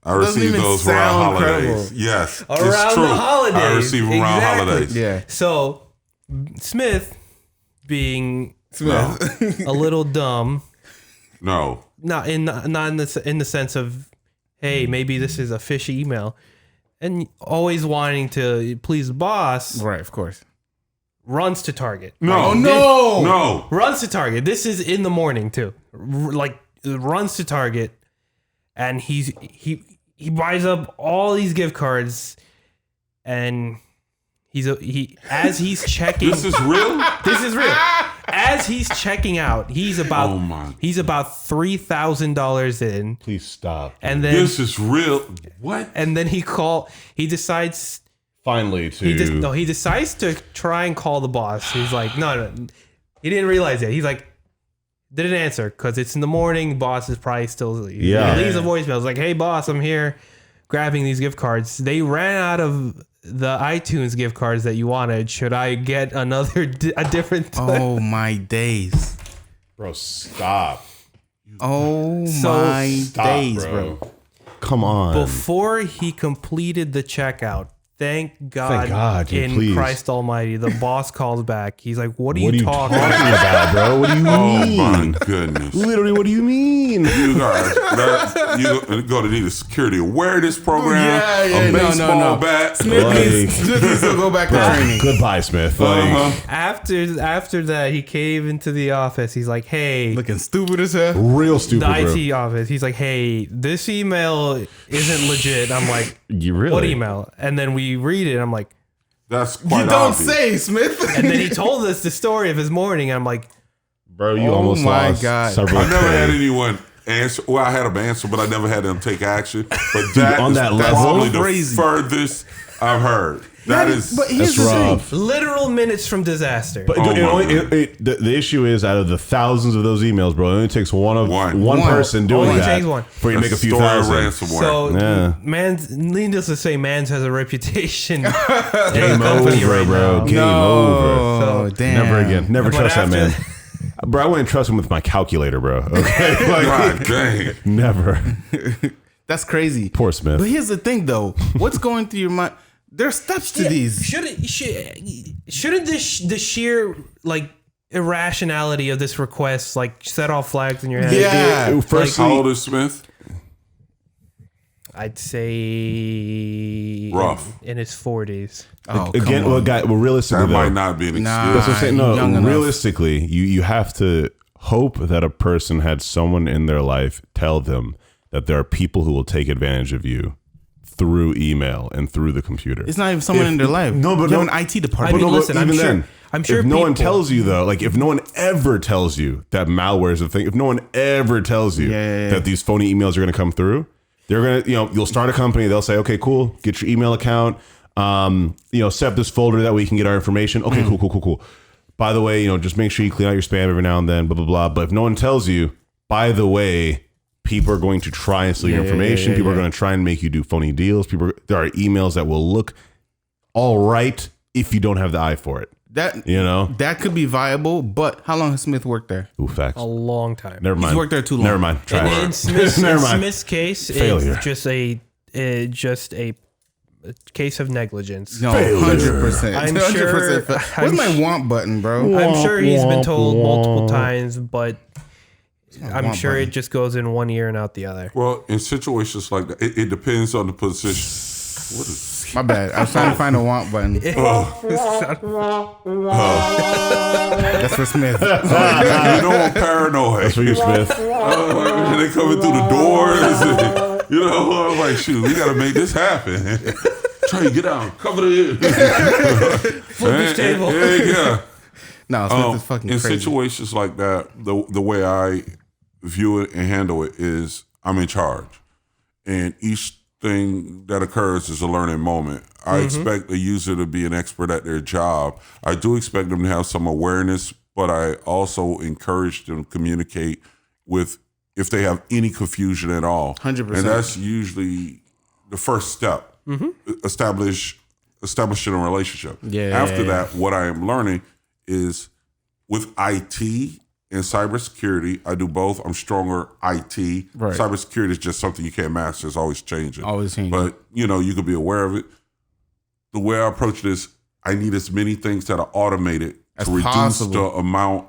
I doesn't receive even those around sound holidays. credible. Yes. it's Around true. the holidays. I receive them around Exactly. holidays. Yeah. So Smith, being Smith. a little dumb, No. not in the sense of, hey, maybe this is a fishy email, and always wanting to please the boss, Right, of course. runs to Target. No. Oh, no. No. Runs to Target. This is in the morning too. Runs to Target, and he buys up all these gift cards, and as he's checking. This is real? This is real. As he's checking out, he's about Oh my. $3,000 in, Please stop. and then This is real. What? and then he decides Finally, to he decides to try and call the boss. He's like, no, he didn't realize it. He's like, didn't answer because it's in the morning. Boss is probably still. Yeah. He leaves a voicemail. It's like, hey boss, I'm here, grabbing these gift cards. They ran out of the iTunes gift cards that you wanted. Should I get a different? Oh my days. Bro, stop. Oh So- my Stop, days, bro. bro. Come on. Before he completed the checkout, thank God, yeah, in please. Christ Almighty, the boss calls back. He's like, "What are What are you you talking talking about?" about, bro? What do you Oh mean? my goodness. Literally, what do you mean? You guys, you're going to need a security awareness program, a baseball bat. Smith needs to go back to training. Goodbye, Smith. Like, After that, he came into the office. He's like, "Hey." Looking stupid as hell. real stupid, The bro. IT office. He's like, "Hey, this email isn't legit." I'm like, You really? "What email?" And then we read it. I'm like, That's quite You don't obvious. say, Smith. and then he told us the story of his morning. I'm like, Bro, you Oh almost my lost God. several I never had K. anyone answer. Well, I had them answer, but I never had them take action. But that on is that probably level? the Crazy. furthest I've heard. That is. But here's That's the thing. rough. literal minutes from disaster. But Oh it my only, God. the issue is out of the thousands of those emails, bro, it only takes one One. person doing Only that takes one. for you to make a few story of thousand. ransomware. So, Yeah. Mans, needless to say, Mans has a reputation. in the Game company over, right bro. now. Game over. Oh, So, damn. Never again. Never But trust that man. after- Bro, I wouldn't trust him with my calculator, bro. Okay, God dang. never. That's crazy. Poor Smith. But here's the thing, though. What's going through your mind? There's steps to these. Shouldn't the sheer like irrationality of this request like set off flags in your head? Yeah. Firstly, How old is Smith? I'd say Rough. in his 40s. Oh, again, come on. realistically, That though, might not be an excuse. Nah. that's what I'm saying. young No, enough. realistically, you have to hope that a person had someone in their life tell them that there are people who will take advantage of you through email and through the computer. It's not even someone in their life. No, but you no- have an IT I department. mean, but listen, I'm even sure. then, I'm sure if no one people- tells you though, like if no one ever tells you that malware is a thing, if no one ever tells you Yeah. that these phony emails are going to come through, they're going to, you'll start a company. They'll say, okay, cool, get your email account, set up this folder that way you can get our information. Okay, cool. By the way, just make sure you clean out your spam every now and then, blah, blah, blah. But if no one tells you, by the way, people are going to try and steal your information. People are going to try and make you do phony deals. There are emails that will look all right if you don't have the eye for it. That could be viable, but how long has Smith worked there? Ooh, facts. A long time. Never mind. He's worked there too long. Never mind. Trash. In Smith's, Never in mind. Smith's case, Failure. it's just a case of negligence. No, Failure. 100%. I'm 100%. sure- Where's my want button, bro? I'm sure he's been told Womp, multiple womp. times, but I'm want sure button. it just goes in one ear and out the other. Well, in situations like that, it depends on the position. What is My bad. I was trying to find a want button. That's for Smith. you know I'm paranoid. That's for you, Smith. They coming through the doors. I'm like, shoot, we got to make this happen. Try to get out. Cover the Flip this table. Yeah. No, Smith is fucking In crazy. situations like that, the way I view it and handle it is I'm in charge. And each thing that occurs is a learning moment. I expect a user to be an expert at their job. I do expect them to have some awareness, but I also encourage them to communicate with if they have any confusion at all. 100%. And that's usually the first step. Establishing a relationship. After that, what I am learning is with IT and cybersecurity, I do both. I'm stronger IT. Right. Cybersecurity is just something you can't master. It's always changing. Always changing. But, you could be aware of it. The way I approach this, I need as many things that are automated As to reduce possible. the amount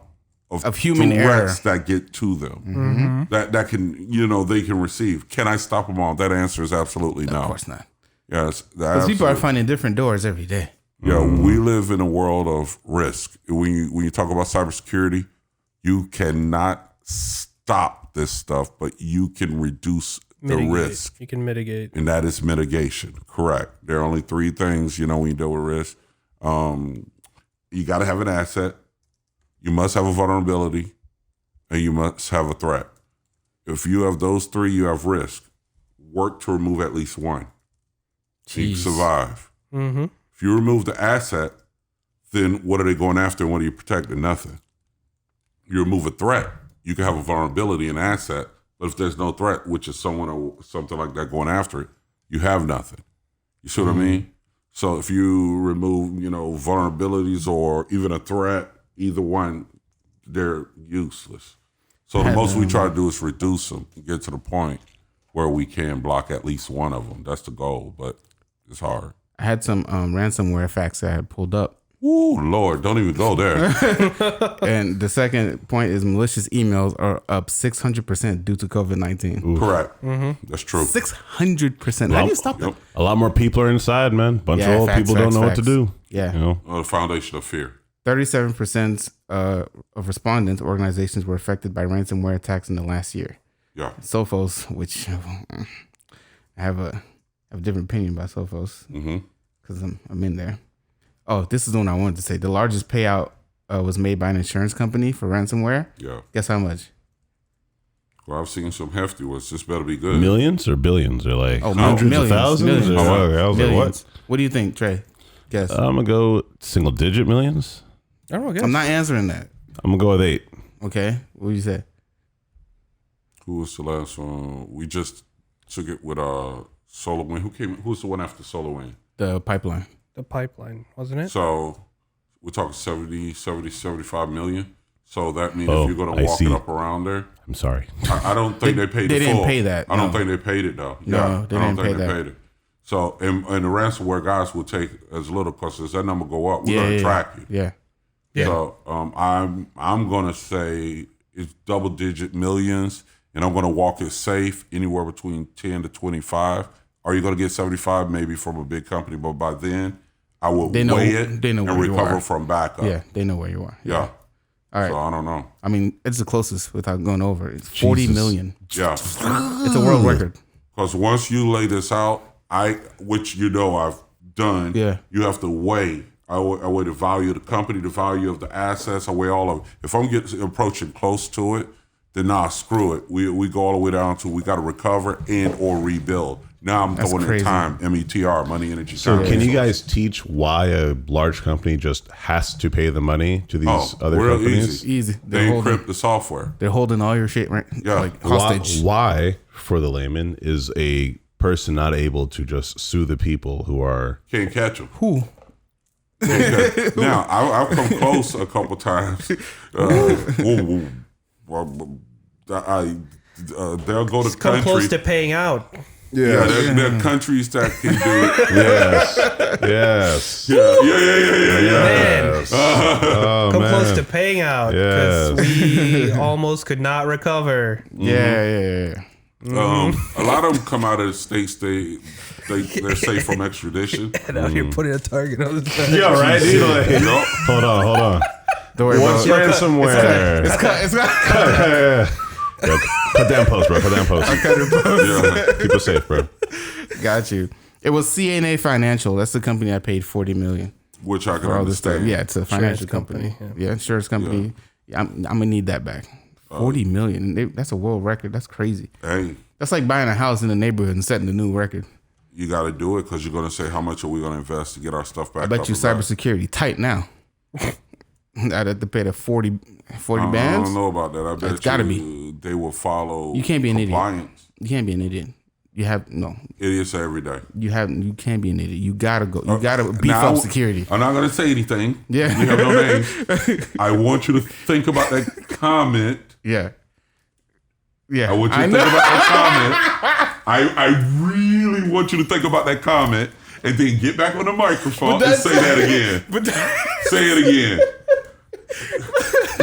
of human threats that get to them. That can, they can receive. Can I stop them all? That answer is absolutely no. Of course not. Yes. Because people are finding different doors every day. Yeah, we live in a world of risk. When you talk about cybersecurity, you cannot stop this stuff, but you can reduce the risk, You can mitigate. and that is mitigation. Correct. There are only three things, when you deal with risk. You got to have an asset, you must have a vulnerability, and you must have a threat. If you have those three, you have risk. Work to remove at least one. So you can survive. Mm-hmm. If you remove the asset, then what are they going after and what are you protecting? Nothing. You remove a threat, you can have a vulnerability and asset, but if there's no threat, which is someone or something like that going after it, you have nothing. You see what I mean? So if you remove, vulnerabilities or even a threat, either one, they're useless. So the most we try to do is reduce them and get to the point where we can block at least one of them. That's the goal, but it's hard. I had some ransomware facts that I had pulled up. Ooh, Lord, don't even go there. And the second point is malicious emails are up 600% due to COVID-19. Correct. That's true. 600%. How do you stop that? Yep. A lot more people are inside, man. Bunch of old people don't know what to do. Yeah. The foundation of fear. 37% of respondents organizations were affected by ransomware attacks in the last year. Yeah. Sophos, which I have a different opinion about Sophos because I'm in there. Oh, this is the one I wanted to say. The largest payout was made by an insurance company for ransomware. Yeah. Guess how much? Well, I've seen some hefty ones. This better be good. Millions or billions or like Hundreds millions, of thousands? Millions. I was like, what? What do you think, Trey? Guess. I'm gonna go single digit millions. I don't know. Guess. I'm not answering that. I'm gonna go with 8. Okay. What do you say? Who was the last one? We just took it with SolarWind. Who was the one after SolarWind? The pipeline. The pipeline, wasn't it? So we're talking 75 million. So that means Oh, if you're going to I walk see. it up around there, I'm sorry. I don't think they paid They the didn't full. pay that, I don't no. think they paid it though. No, Yeah, they I don't didn't pay think they that. paid it. So and the ransomware guys will take as little because as that number go up, we're going to track you. Yeah. Yeah. So I'm going to say it's double digit millions, and I'm going to walk it safe anywhere between 10 to 25. Are you going to get 75 maybe from a big company? But by then, I will They know- weigh it they know and where you recover are. from backup. Yeah. They know where you are. Yeah. All right. So I don't know. I mean, it's the closest without going over. It's 40 Jesus. million. Yeah. It's a world record. Because once you lay this out, which I've done, Yeah. you have to weigh. I weigh the value of the company, the value of the assets. I weigh all of it. If I'm approaching close to it, then screw it. We go all the way down to we got to recover and or rebuild. Now I'm throwing in crazy. time, METR, money, energy, So time. can you guys teach why a large company just has to pay the money to these other real companies? Easy. They encrypt the software. They're holding all your shit, right? Yeah. Like hostage. Why, for the layman, is a person not able to just sue the people who are... Can't catch them. Who? Okay. Now I've come close a couple times. They'll go to Come country. close to paying out. Yeah, there are countries that can do it. Yes. Yeah. Man, Oh, come man. close to paying out because Yes. we almost could not recover. Yeah. A lot of them come out of the states. They're safe from extradition. And out here putting a target on the side. Yeah, right? dude? Like, Yup. hold on. Don't worry What's about it. ransomware? It's got Yo, put that in post, bro. Put that in post. Yeah. Keep it safe, bro. Got you. It was CNA Financial. That's the company I paid $40 million Which I can for all this stuff. understand. Yeah, it's a financial Insurance company. company, Yeah, insurance company. Yeah, I'm gonna need that back. $40 million. That's a world record. That's crazy. Hey, That's like buying a house in the neighborhood and setting a new record. you got to do it because you're going to say how much are we going to invest to get our stuff back. I bet up you and back. cybersecurity tight now. I'd have to pay the 40 I bands. don't know about that. I bet It's gotta they will follow. You can't be an idiot. compliance. You can't be an idiot. You have no. Idiots every day. You can't be an idiot. You gotta go. You gotta beef Now, up security. I'm not going to say anything. Yeah. We have no names. I want you to think about that comment. Yeah. Yeah. I want you to think about that comment. I really want you to think about that comment and then get back on the microphone and say that again. Say it again.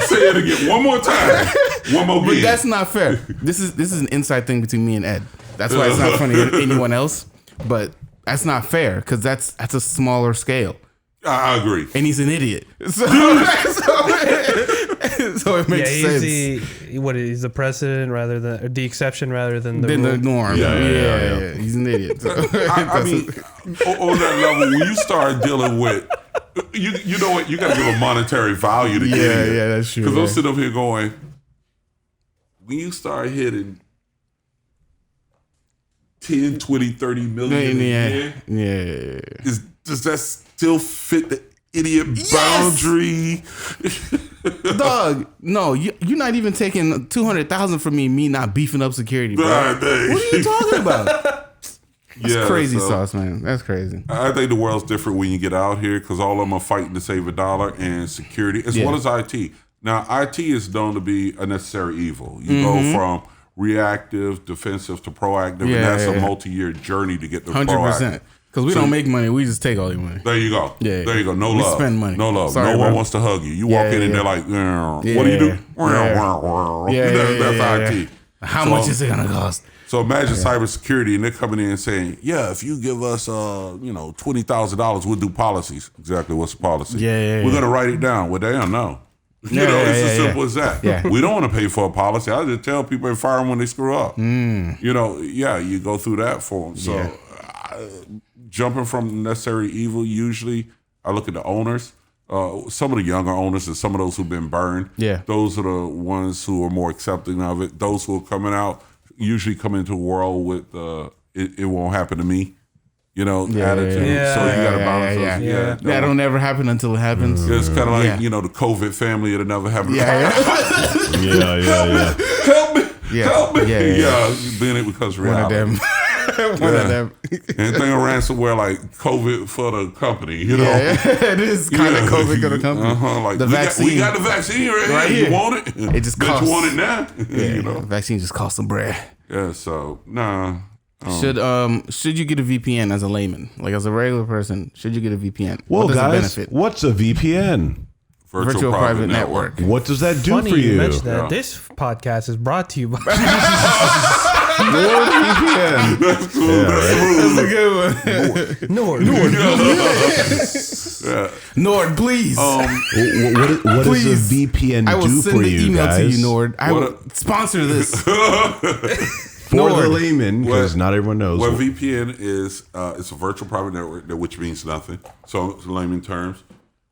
Say it again. One more time. One more But again. that's not fair. This is an inside thing between me and Ed. That's why it's not funny to anyone else. But that's not fair because that's a smaller scale, I agree. and he's an idiot. So it makes sense. He's the precedent rather than or the exception rather than the Than the rule. norm. Yeah. He's an idiot. So I mean, on that level, when you start dealing with, you know what, you got to give a monetary value to get it. yeah, that's true. Because Yeah. I'm sitting up here going, when you start hitting 10, 20, 30 million a year, Yeah. does that still fit the idiot boundary? Dog, no, you're not even taking 200,000 from me not beefing up security, bro. Nah, dang. What are you talking about? That's crazy sauce, man. That's crazy. I think the world's different when you get out here because all of them are fighting to save a dollar and security, as well as IT. Now, IT is known to be a necessary evil. You go from reactive, defensive to proactive, and that's a multi-year journey to get to 100%. Because we don't make money, we just take all your money. There you go. Yeah, there you go. No we love. Spend money. No love. Sorry, no one bro. wants to hug you. You walk in and they're like, what do you do? That's IT. How much is it gonna cost? So imagine cybersecurity, and they're coming in and saying, "Yeah, if you give us, $20,000, we'll do policies." Exactly, what's the policy? We're gonna write it down. Well, they don't know. It's as simple as that. Yeah. We don't want to pay for a policy. I just tell people and fire them when they screw up. You go through that for them. So jumping from necessary evil, usually I look at the owners. Some of the younger owners and some of those who've been burned. Yeah. Those are the ones who are more accepting of it. Those who are coming out usually come into a world with it won't happen to me. Attitude. So you got to balance those. That'll never happen until it happens. It's kind of like, the COVID family, it'll never happen. Help me. Then it becomes reality. One of them. Anything a ransomware like COVID for the company, it is kind of COVID for the company. Like the vaccine. We got the vaccine right here. You want it? It just costs. You want it now? The vaccine just costs some bread. Yeah, so nah. Should you get a VPN as a layman? Like as a regular person, should you get a VPN? Well, guys, what's a VPN? Virtual private network. What does that do Funny for you? mentioned that. This podcast is brought to you by NordVPN. That's cool. That's a good one. Nord. Nord, please. What does a VPN do for you, guys? I will send the email to you, Nord. I will sponsor this. For the layman, because not everyone knows. What VPN is, it's a virtual private network, which means nothing. So, in layman terms,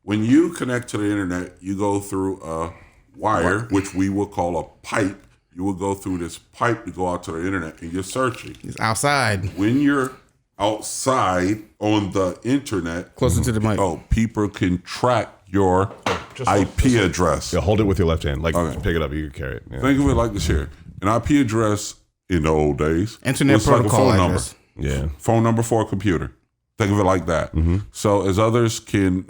when you connect to the internet, you go through a wire, which we will call a pipe. You will go through this pipe to go out to the internet, and you're searching. It's outside. When you're outside on the internet, closer to the mic. People can track your IP address. Yeah, hold it with your left hand. Pick it up, you can carry it. Yeah. Think of it like this here. An IP address in the old days, internet protocol like a phone number. Yeah, phone number for a computer. Think of it like that. Mm-hmm. So as others can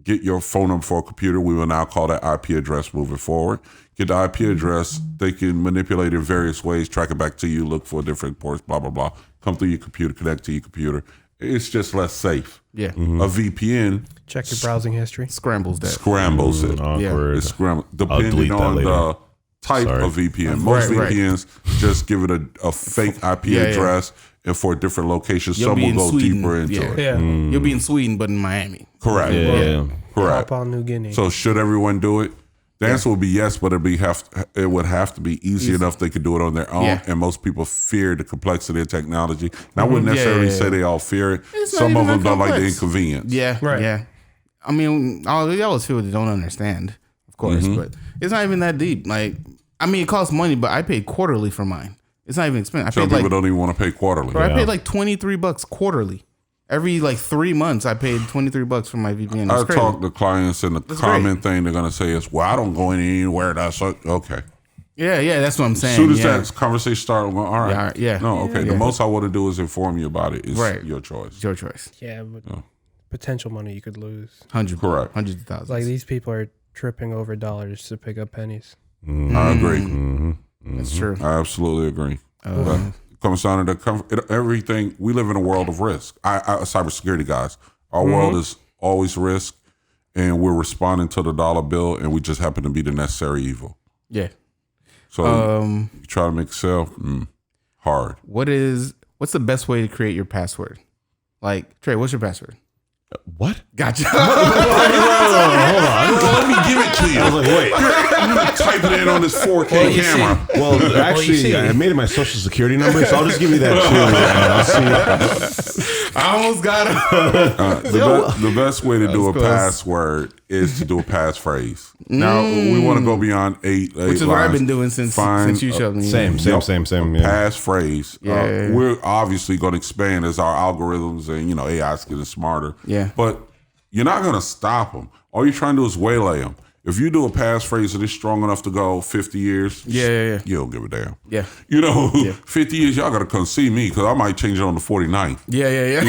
get your phone number for a computer, we will now call that IP address moving forward. Get the IP address, they can manipulate it in various ways, track it back to you, look for different ports, blah, blah, blah. Come through your computer, connect to your computer. It's just less safe. Yeah. Mm-hmm. A VPN. Check your browsing history. Scrambles that. Scrambles it. Awkward. It's scrambled. Depending on the type of VPN. Most VPNs just give it a fake IP address and for different locations. Some will go deeper into it. Yeah. You'll be in Sweden, but in Miami. Correct. Yeah. Correct. Papua New Guinea. So should everyone do it? The answer would be yes, but it would have to be easy enough they could do it on their own. Yeah. And most people fear the complexity of technology. And I wouldn't necessarily say they all fear it. Some of them don't like the inconvenience. Yeah. Right. Yeah. I mean, they always feel they don't understand, of course, but it's not even that deep. Like, I mean, it costs money, but I paid quarterly for mine. It's not even expensive. Some people don't even want to pay quarterly. Bro, I paid like $23 quarterly. Every 3 months, I paid $23 for my VPN. I talk to clients, and the common thing they're going to say is, well, I don't go anywhere. That's okay. Yeah, that's what I'm saying. As soon as that conversation started, well, all right. Yeah. No, okay. The most I want to do is inform you about it. It's your choice. It's your choice. Yeah, but potential money you could lose. Correct. Hundreds of thousands. Like these people are tripping over dollars to pick up pennies. Mm-hmm. I agree. Mm-hmm. That's true. I absolutely agree. Comes down to everything. We live in a world of risk. Cybersecurity guys, our world is always risk, and we're responding to the dollar bill, and we just happen to be the necessary evil. Yeah. So you try to make yourself hard. What's the best way to create your password? Like, Trey, what's your password? What? Gotcha. Hold on. Let me give it to you. I was like, wait. I'm typing it on this 4K camera. Well, actually, I made it my social security number, so I'll just give you that too. I'll see. I almost got it. The best way to do a password is to do a passphrase. Now, we want to go beyond eight which is lines. what I've been doing since you showed me. Same. Yeah. Passphrase. We're obviously going to expand as our algorithms and AI is getting smarter. Yeah. But you're not going to stop them. All you're trying to do is waylay them. If you do a passphrase that is strong enough to go 50 years, Yeah. you don't give a damn. Yeah. 50 years, y'all got to come see me because I might change it on the 49th. Yeah.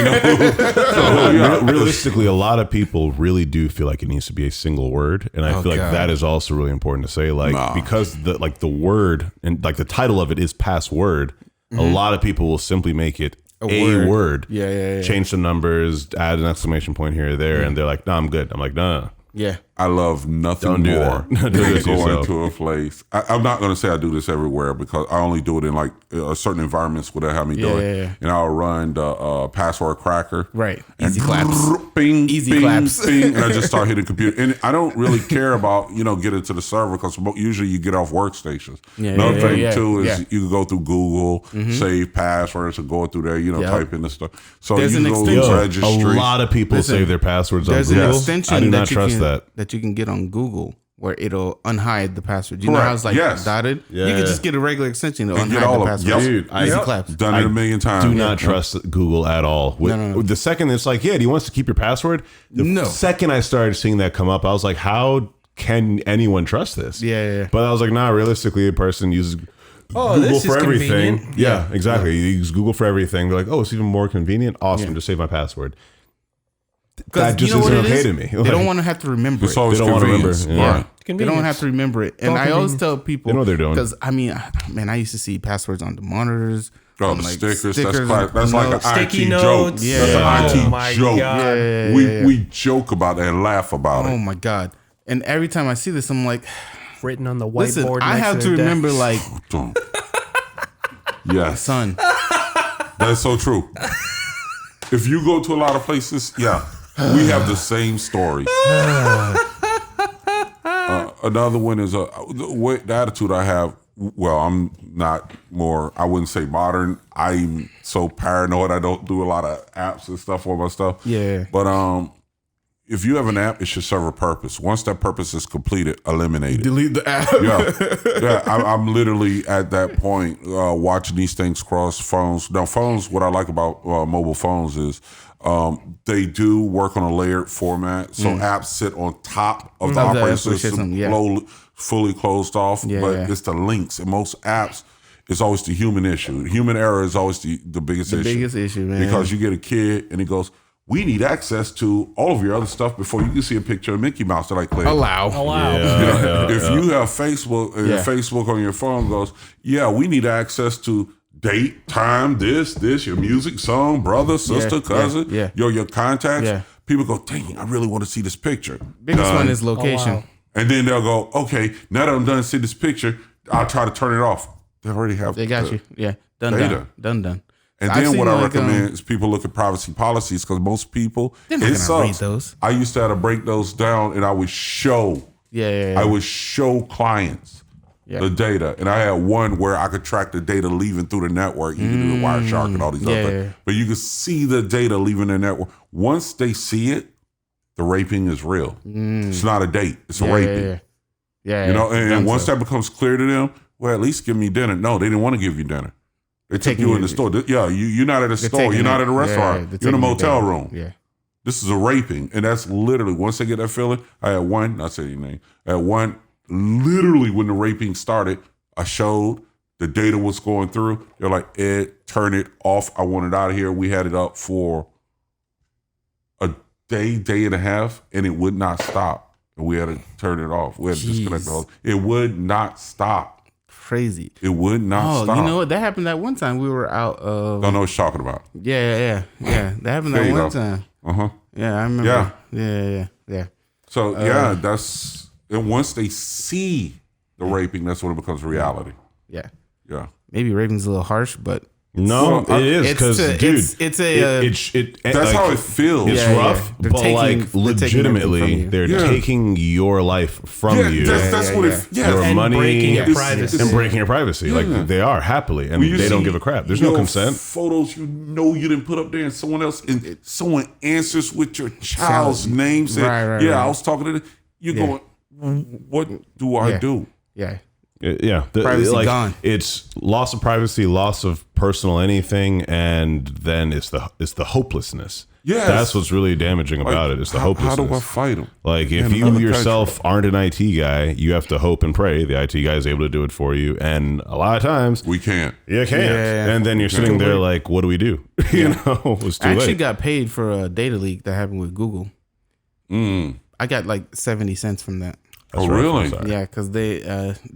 Realistically, a lot of people really do feel like it needs to be a single word, and I feel like that is also really important to say, because the word and like the title of it is password. A lot of people will simply make it a word. Yeah. Change the numbers, add an exclamation point here or there, and they're like, "No, I'm good." I'm like, "No." Yeah. I love nothing Don't do more that. than going to a place. I'm not going to say I do this everywhere because I only do it in like certain environments where they have me do it. Yeah. And I'll run the password cracker. Right. And Easy claps. Bing, Easy bing, claps. bing, and I just start hitting computer. And I don't really care about, getting to the server because usually you get off workstations. Another thing too is you can go through Google, save passwords, and go through there, type in the stuff. So There's you an go extension. registry. A lot of people save their passwords on There's Google. an extension I do not that trust that. you can get on Google where it'll unhide the password. You know how it's like dotted? Yeah. You can just get a regular extension to And get unhide all the of password. Dude, Easy claps. Done it a million times. Do not trust Google at all. No. The second it's like, do you want us to keep your password? The second I started seeing that come up, I was like, how can anyone trust this? Yeah. But I was like, nah, realistically, a person uses Google this is for everything. convenient. Yeah, exactly. You use Google for everything. They're like, oh, it's even more convenient. Awesome. Just save my password. That just isn't okay to me. They don't want to have to remember it. It's always They don't wanna convenience. remember. Yeah. Right. They don't have to remember it. And I always tell people, They know what they're doing. because I used to see passwords on the monitors. Oh, on, the like, stickers. That's and that's like an Sticky IT notes. joke. Yeah. That's Oh an my IT joke. God. Yeah. We joke about it and laugh about Oh it. my God. And every time I see this, I'm like, Written on the whiteboard. listen, I next have to their remember, desk. like, Don't. Yes, son, that's so true. If you go to a lot of places, we have the same stories. Another one is the attitude I have. Well, I'm not more, I wouldn't say modern. I'm so paranoid. I don't do a lot of apps and stuff for my stuff. Yeah. But if you have an app, it should serve a purpose. Once that purpose is completed, eliminate it. delete the app. I'm literally at that point watching these things cross phones. Now, phones, what I like about mobile phones is they do work on a layered format. So apps sit on top of the operating system, fully closed off. It's the links. In most apps, it's always the human issue. Human error is always the biggest issue. The biggest issue, man. Because you get a kid and he goes, we need access to all of your other stuff before you can see a picture of Mickey Mouse that I clicked. Allow. If you have Facebook, Facebook on your phone goes, we need access to date, time, this, your music, song, brother, sister, cousin, your contacts. Yeah. People go, dang, I really want to see this picture. Biggest one is location. wow. And then they'll go, okay, now that I'm done seeing this picture, I'll try to turn it off. They already have They got the you. Yeah. data. Done. And I've then seen, what I like, recommend is people look at privacy policies because most people, They're not it gonna read sucks. those. I used to have to break those down and I would show I would show clients the data. And I had one where I could track the data leaving through the network. You can do the Wireshark and all these other things. But you can see the data leaving the network. Once they see it, the raping is real. It's not a date. It's a raping. And once that becomes clear to them, well, at least give me dinner. No, they didn't want to give you dinner. They took you in the store. You're not at a store. You're not at a restaurant. You're in a motel room. Yeah. This is a raping. And that's literally, once they get that feeling, I had one, not saying your name, I had one, literally when the raping started, I showed the data was going through. They're like, Ed, turn it off. I want it out of here. We had it up for a day and a half, and it would not stop. And we had to turn it off. We had to disconnect the whole. It would not stop. Crazy. It would not stop. You know what? That happened that one time. We were out of. Don't know what you're talking about. Yeah. That happened that one time. Yeah, I remember. Yeah. So that's, and once they see the raping, that's when it becomes reality. Yeah. Yeah. Maybe raping's a little harsh, but No, it is because, dude, that's how it feels. It's rough, They're but taking- like they're taking everything from legitimately, you. they're taking your life from you. That's what it. Your And money breaking your It's- privacy. and breaking your privacy. Like they are happily, and When you they don't see give a crap. There's no your consent. Photos you didn't put up there, and someone else, and someone answers with your child's name. Saying, Right. I was talking to them. You're going, what do I do? Yeah. Privacy gone. It's loss of privacy, loss of personal anything, and then it's the hopelessness. Yes. That's what's really damaging about it. It's the hopelessness. How do I fight them? Like if you yourself aren't an IT guy, you have to hope and pray the IT guy is able to do it for you. And a lot of times we can't. You can't. Yeah. And then you're sitting there like, what do we do? You know, it's too I actually late. got paid for a data leak that happened with Google. I got like 70 cents from that. That's really? Yeah, because they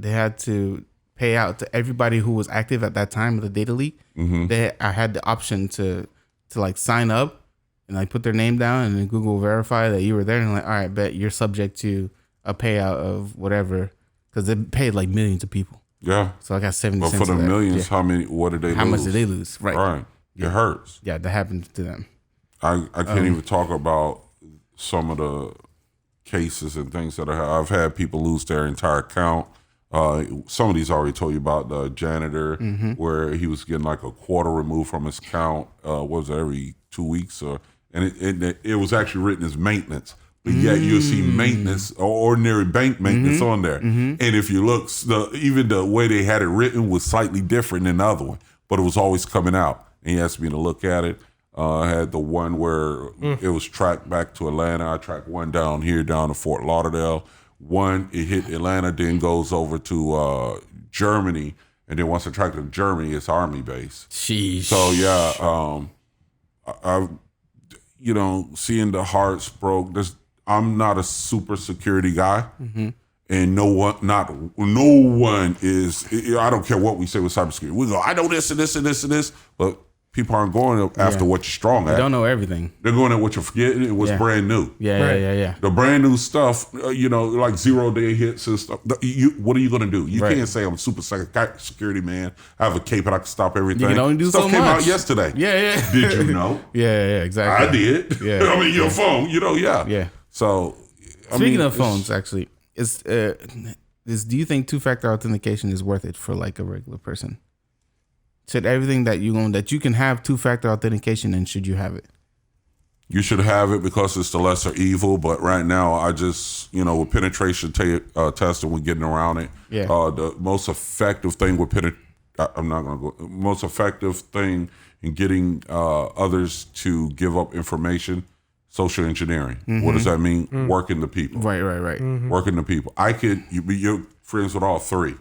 had to pay out to everybody who was active at that time of the data leak. I had the option to like sign up and like put their name down, and then Google will verify that you were there, and like, all right, bet you're subject to a payout of whatever, because they paid like millions of people. Yeah. So I got 70 But cents. for the of that. millions, how many? What did they? How lose? much did they lose? Right. Right. Yeah. It hurts. Yeah, that happened to them. I can't even talk about some of the cases and things that I've had people lose their entire account. Somebody's already told you about the janitor where he was getting like a quarter removed from his account. What was it, every 2 weeks? And it was actually written as maintenance. But yet you'll see maintenance or ordinary bank maintenance on there. And if you look, even the way they had it written was slightly different than the other one, but it was always coming out. And he asked me to look at it. I had the one where it was tracked back to Atlanta. I tracked one down here, down to Fort Lauderdale. One, it hit Atlanta, then goes over to Germany. And then once I tracked it to Germany, it's Army base. Sheesh. So, yeah, I seeing the hearts broke. I'm not a super security guy. And no one is, I don't care what we say with cybersecurity. We go, I know this and this and this and this, but people aren't going after what you're strong at. They don't know everything. They're going at what you're forgetting. It was brand new. Yeah. The brand new stuff, like 0-day hits and stuff. What are you going to do? You can't say I'm super security man. I have a cape and I can stop everything. You can only do stuff so came much. out yesterday. Yeah. Did you know? Yeah, exactly. I did. Yeah. I mean, your phone, Yeah. So, Speaking of phones, actually, do you think two-factor authentication is worth it for like a regular person? Should everything that you can have two-factor authentication, and should you have it? You should have it because it's the lesser evil. But right now, I just, with penetration testing, we're getting around it. Yeah. The most effective thing with most effective thing in getting others to give up information, social engineering. What does that mean? Working the people. Right. Working the people. You're friends with all three.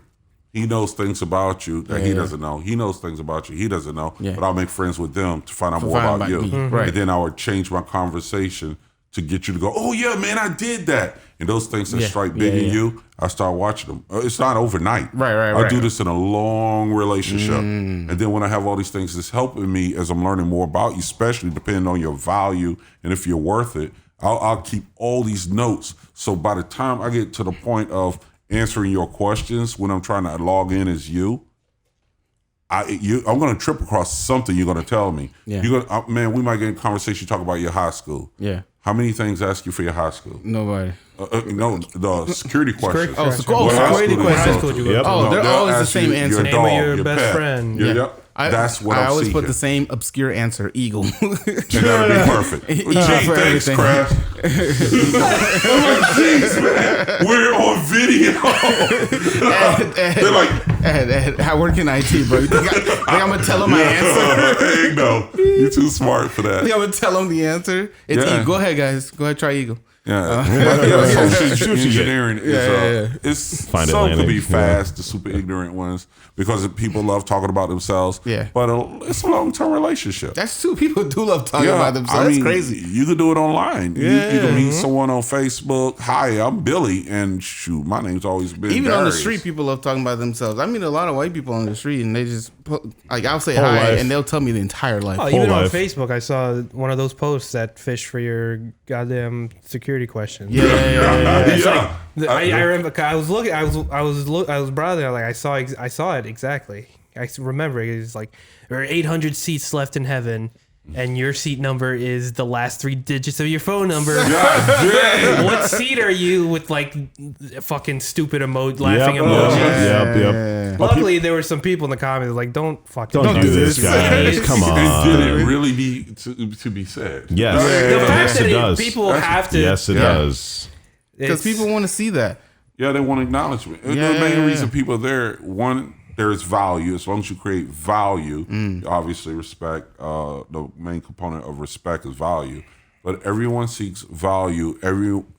He knows things about you that he doesn't know. He knows things about you he doesn't know. Yeah. But I'll make friends with them to find out more about you. Right. And then I would change my conversation to get you to go, oh, yeah, man, I did that. And those things that strike big in you, I start watching them. It's not overnight. Right. I do this in a long relationship. And then when I have all these things that's helping me as I'm learning more about you, especially depending on your value and if you're worth it, I'll keep all these notes. So by the time I get to the point of answering your questions when I'm trying to log in as I'm going to trip across something you're going to tell me. Yeah. You're gonna, man, we might get in conversation, talk about your high school. Yeah. How many things ask you for your high school? Nobody. No, the security questions. Security questions. They're always the same answer. Name of your best friend. That's what I I'm always seeking. put the same obscure answer, Eagle. And that'll be perfect. Gee, thanks, Crash. I'm like, jeez, man, we're on video. They're like, how working IT, bro? You think I'm gonna tell them my answer? Hey, no, you're too smart for that. I'm gonna tell them the answer. It's Eagle. Go ahead, guys. Go ahead, try Eagle. Social engineering is some could be fast, the super ignorant ones, because people love talking about themselves. Yeah, but it's a long-term relationship. That's true. People do love talking about themselves. That's crazy. You could do it online. You can meet someone on Facebook. Hi, I'm Billy, and shoot, my name's always been. Even Darius. on the street, people love talking about themselves. I meet a lot of white people on the street, and they just I'll say hi, and they'll tell me the entire life. Even on Facebook, I saw one of those posts that fish for your goddamn security questions. Yeah. I remember. I was looking. I was browsing. Like I saw it exactly. I remember it's like there are 800 seats left in heaven, and your seat number is the last 3 digits of your phone number. What seat are you with like fucking stupid laughing emojis? Yep. Luckily, there were some people in the comments like, don't do this, guys. Come on. And did it really need to be said? Yes. The fact Yes, it does. People have to. Yes, it does. Because people want to see that. Yeah, they want acknowledgement. The main reason people are there, one, there's value. As long as you create value, obviously respect. The main component of respect is value. But everyone seeks value.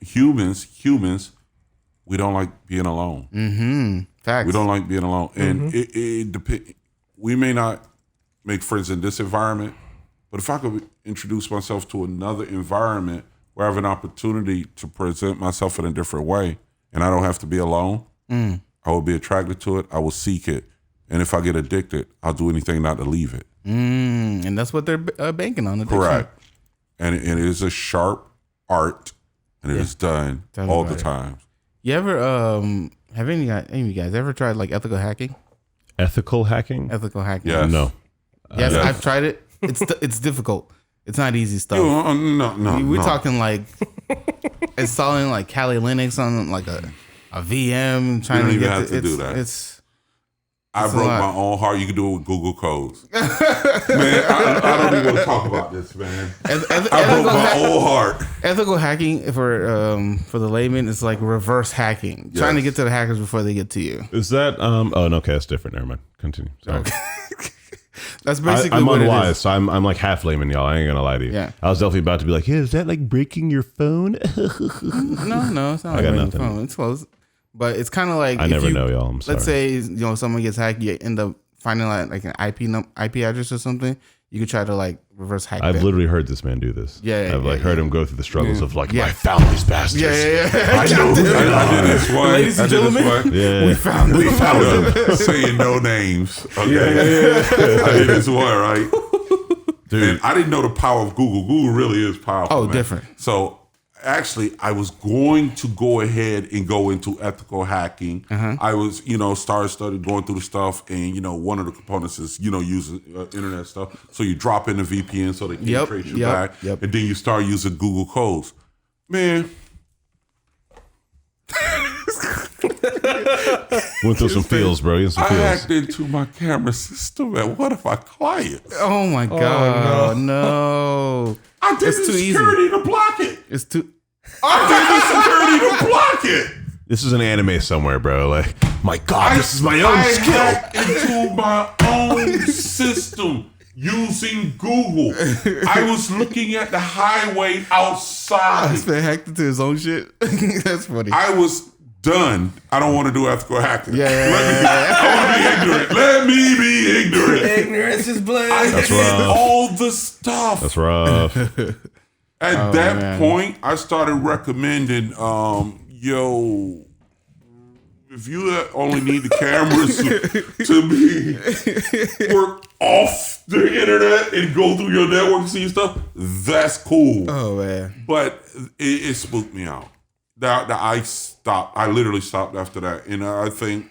Humans, we don't like being alone. Mm-hmm. Facts. We don't like being alone. And it depends. We may not make friends in this environment, but if I could introduce myself to another environment where I have an opportunity to present myself in a different way, and I don't have to be alone, I will be attracted to it. I will seek it. And if I get addicted, I'll do anything not to leave it. And that's what they're banking on. Addiction. Correct. And it is a sharp art, and it is done all the time. You ever have any of you guys ever tried like ethical hacking? Ethical hacking? Ethical hacking. Yes. No. Yes, I've tried it. It's difficult. It's not easy stuff. No. We're talking like installing like Kali Linux on like a VM, trying to get to do that. I It's broke a lot. my own heart. You can do it with Google codes. Man, I don't even want to talk about this, man. I broke my own heart. Ethical hacking for the layman is like reverse hacking, trying to get to the hackers before they get to you. Is that oh no, okay, that's different. Never mind. Continue. Sorry. That's basically I'm what unwise, it is. so I'm like half layman, y'all. I ain't gonna lie to you. Yeah. I was definitely about to be like, hey, is that like breaking your phone? No, it's not like got on your nothing. phone. It's close, but it's kind of like I if never you- know, y'all. I'm sorry. Let's say someone gets hacked, you end up finding like an IP address or something. You could try to like reverse hack. I've that. literally heard this man do this. Yeah, I've heard him go through the struggles of like, Yeah. I found these bastards. Yeah. I know. I did this one. Ladies and I did this gentlemen, one. Yeah. we found them. Saying no names. Okay. I did this one, right? Dude. And I didn't know the power of Google. Google really is powerful. Oh, man. different. So actually, I was going to go ahead and go into ethical hacking. I was, started going through the stuff, and one of the components is, using internet stuff. So you drop in the VPN so they can't trace you back, and then you start using Google codes. Man. Went through some feels, bro. You some I feels. hacked into my camera system at one of my clients. Oh my god, no! I did It's the too easy. security to block it. It's too. I did the security to block it. This is an anime somewhere, bro. Like, my God, this is my own I skill. hacked into my own system using Google. I was looking at the highway outside. This man hacked into his own shit. That's funny. I was done. I don't want to do ethical hacking. Yeah. I want to be ignorant. Let me be ignorant. Ignorance is bliss. I did rough. all the stuff. That's rough. At that point, I started recommending, if you only need the cameras to be work off the internet and go through your network and see stuff, that's cool. Oh man. But it spooked me out. I stopped. I literally stopped after that. And I think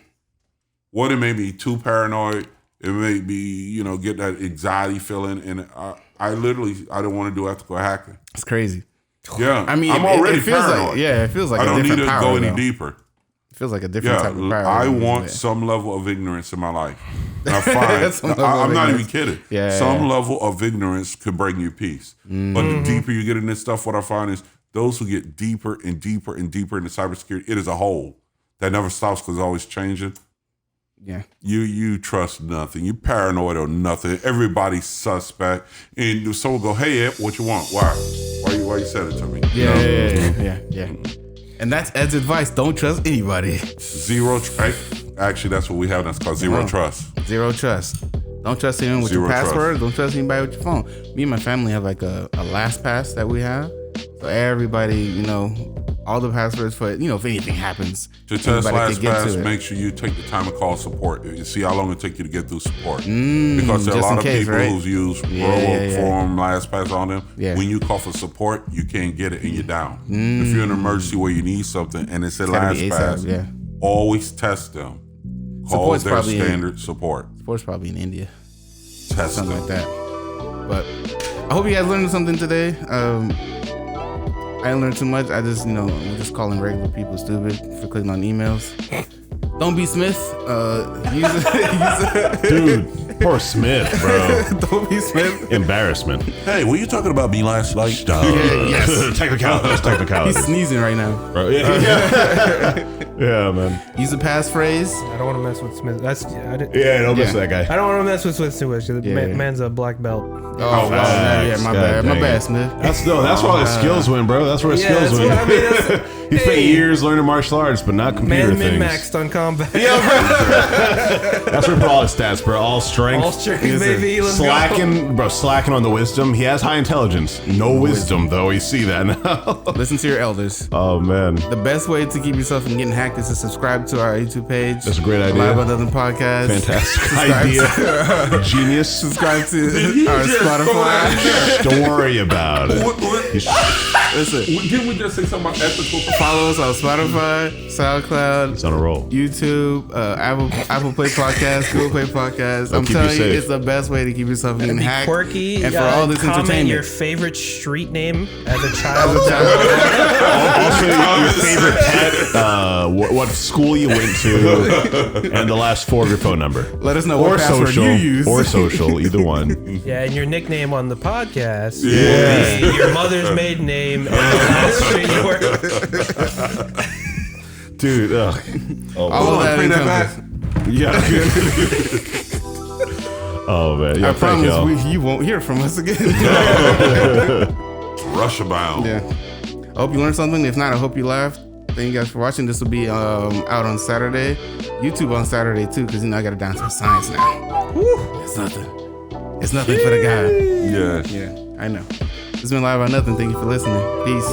it made me too paranoid. It made me, get that anxiety feeling. And I didn't want to do ethical hacking. It's crazy. Yeah. I mean, I'm already it feels paranoid. it feels like I a don't need different to power. go any though. deeper. It feels like a different type of power. I than want that. some level of ignorance in my life. And I find, Some level I'm of not even ignorance. kidding. Yeah, Some yeah. level of ignorance could bring you peace. But the deeper you get in this stuff, what I find is those who get deeper and deeper and deeper into cybersecurity, it is a hole that never stops because it's always changing. Yeah. You trust nothing. You paranoid or nothing. Everybody's suspect. And if someone go, hey, Ed, what you want? Why you said it to me? Yeah. And that's Ed's advice. Don't trust anybody. Actually, that's what we have. That's called zero trust. Zero trust. Don't trust anyone with Zero your password. trust. Don't trust anybody with your phone. Me and my family have like a LastPass that we have. So everybody, all the passwords for, if anything happens. To test anybody can get to LastPass, it. make sure you take the time to call support. You see how long it take you to get through support. Because there are a just lot in of case, people right? who's used Yeah. form LastPass on them. Yeah. When you call for support, you can't get it and you're down. If you're in an emergency where you need something and it's a gotta be LastPass, ASAP, yeah. always test them. Call Support's their probably standard support. Sports probably in India. Test Something them. like that. But I hope you guys learned something today. I didn't learn too much. I just, we're just calling regular people stupid for clicking on emails. Don't be Smith. Use Dude, Poor Smith, bro. Dobie Smith. Embarrassment. Hey, were you talking about me last night? Yes. Technicality. He's sneezing right now. Bro, yeah, man. Use a passphrase. I don't want to mess with Smith. That's Yeah, don't miss that guy. I don't want to mess with Smith too much. Yeah. Man's a black belt. Oh, yeah, my bad. My bad, Smith. That's where all his skills win, bro. That's where his skills win. What I mean. That's, He spent years learning martial arts, but not computer man things. min-maxed on combat. That's where all his stats, bro. All strength. All strength, baby. Let's go. Slacking on the wisdom. He has high intelligence. No wisdom, though. You see that now. Listen to your elders. Oh, man. The best way to keep yourself from getting hacked is to subscribe to our YouTube page. That's a great idea. Live on Nothing Podcast. Fantastic idea. Genius. Subscribe to our Spotify. Don't worry about it. Listen. Didn't we just say something about ethical? Follow us on Spotify, SoundCloud, It's on a roll. YouTube, Apple Play Podcast, Google Play Podcast. I'm keep you telling you, safe. it's the best way to keep yourself from getting Be hacked. quirky. And for all this comment entertainment. your favorite street name as a child. Also, your favorite pet, what school you went to, and the last 4 of your phone number. Let us know what password you use. Or social, either one. Yeah, and your nickname on the podcast. Yeah. Will be your mother's maiden name and the last street you were. Dude, ugh. All of that Bring that back. encompassed. Yeah. Oh, man. Yeah, I thank y'all. promise you won't hear from us again. Russia bound. Yeah. I hope you learned something. If not, I hope you laughed. Thank you guys for watching. This will be out on Saturday. YouTube on Saturday too, because I got it down to a science now. Woo. It's nothing. It's nothing for the guy. Yeah. Yeah, I know. It's been Live on Nothing. Thank you for listening. Peace.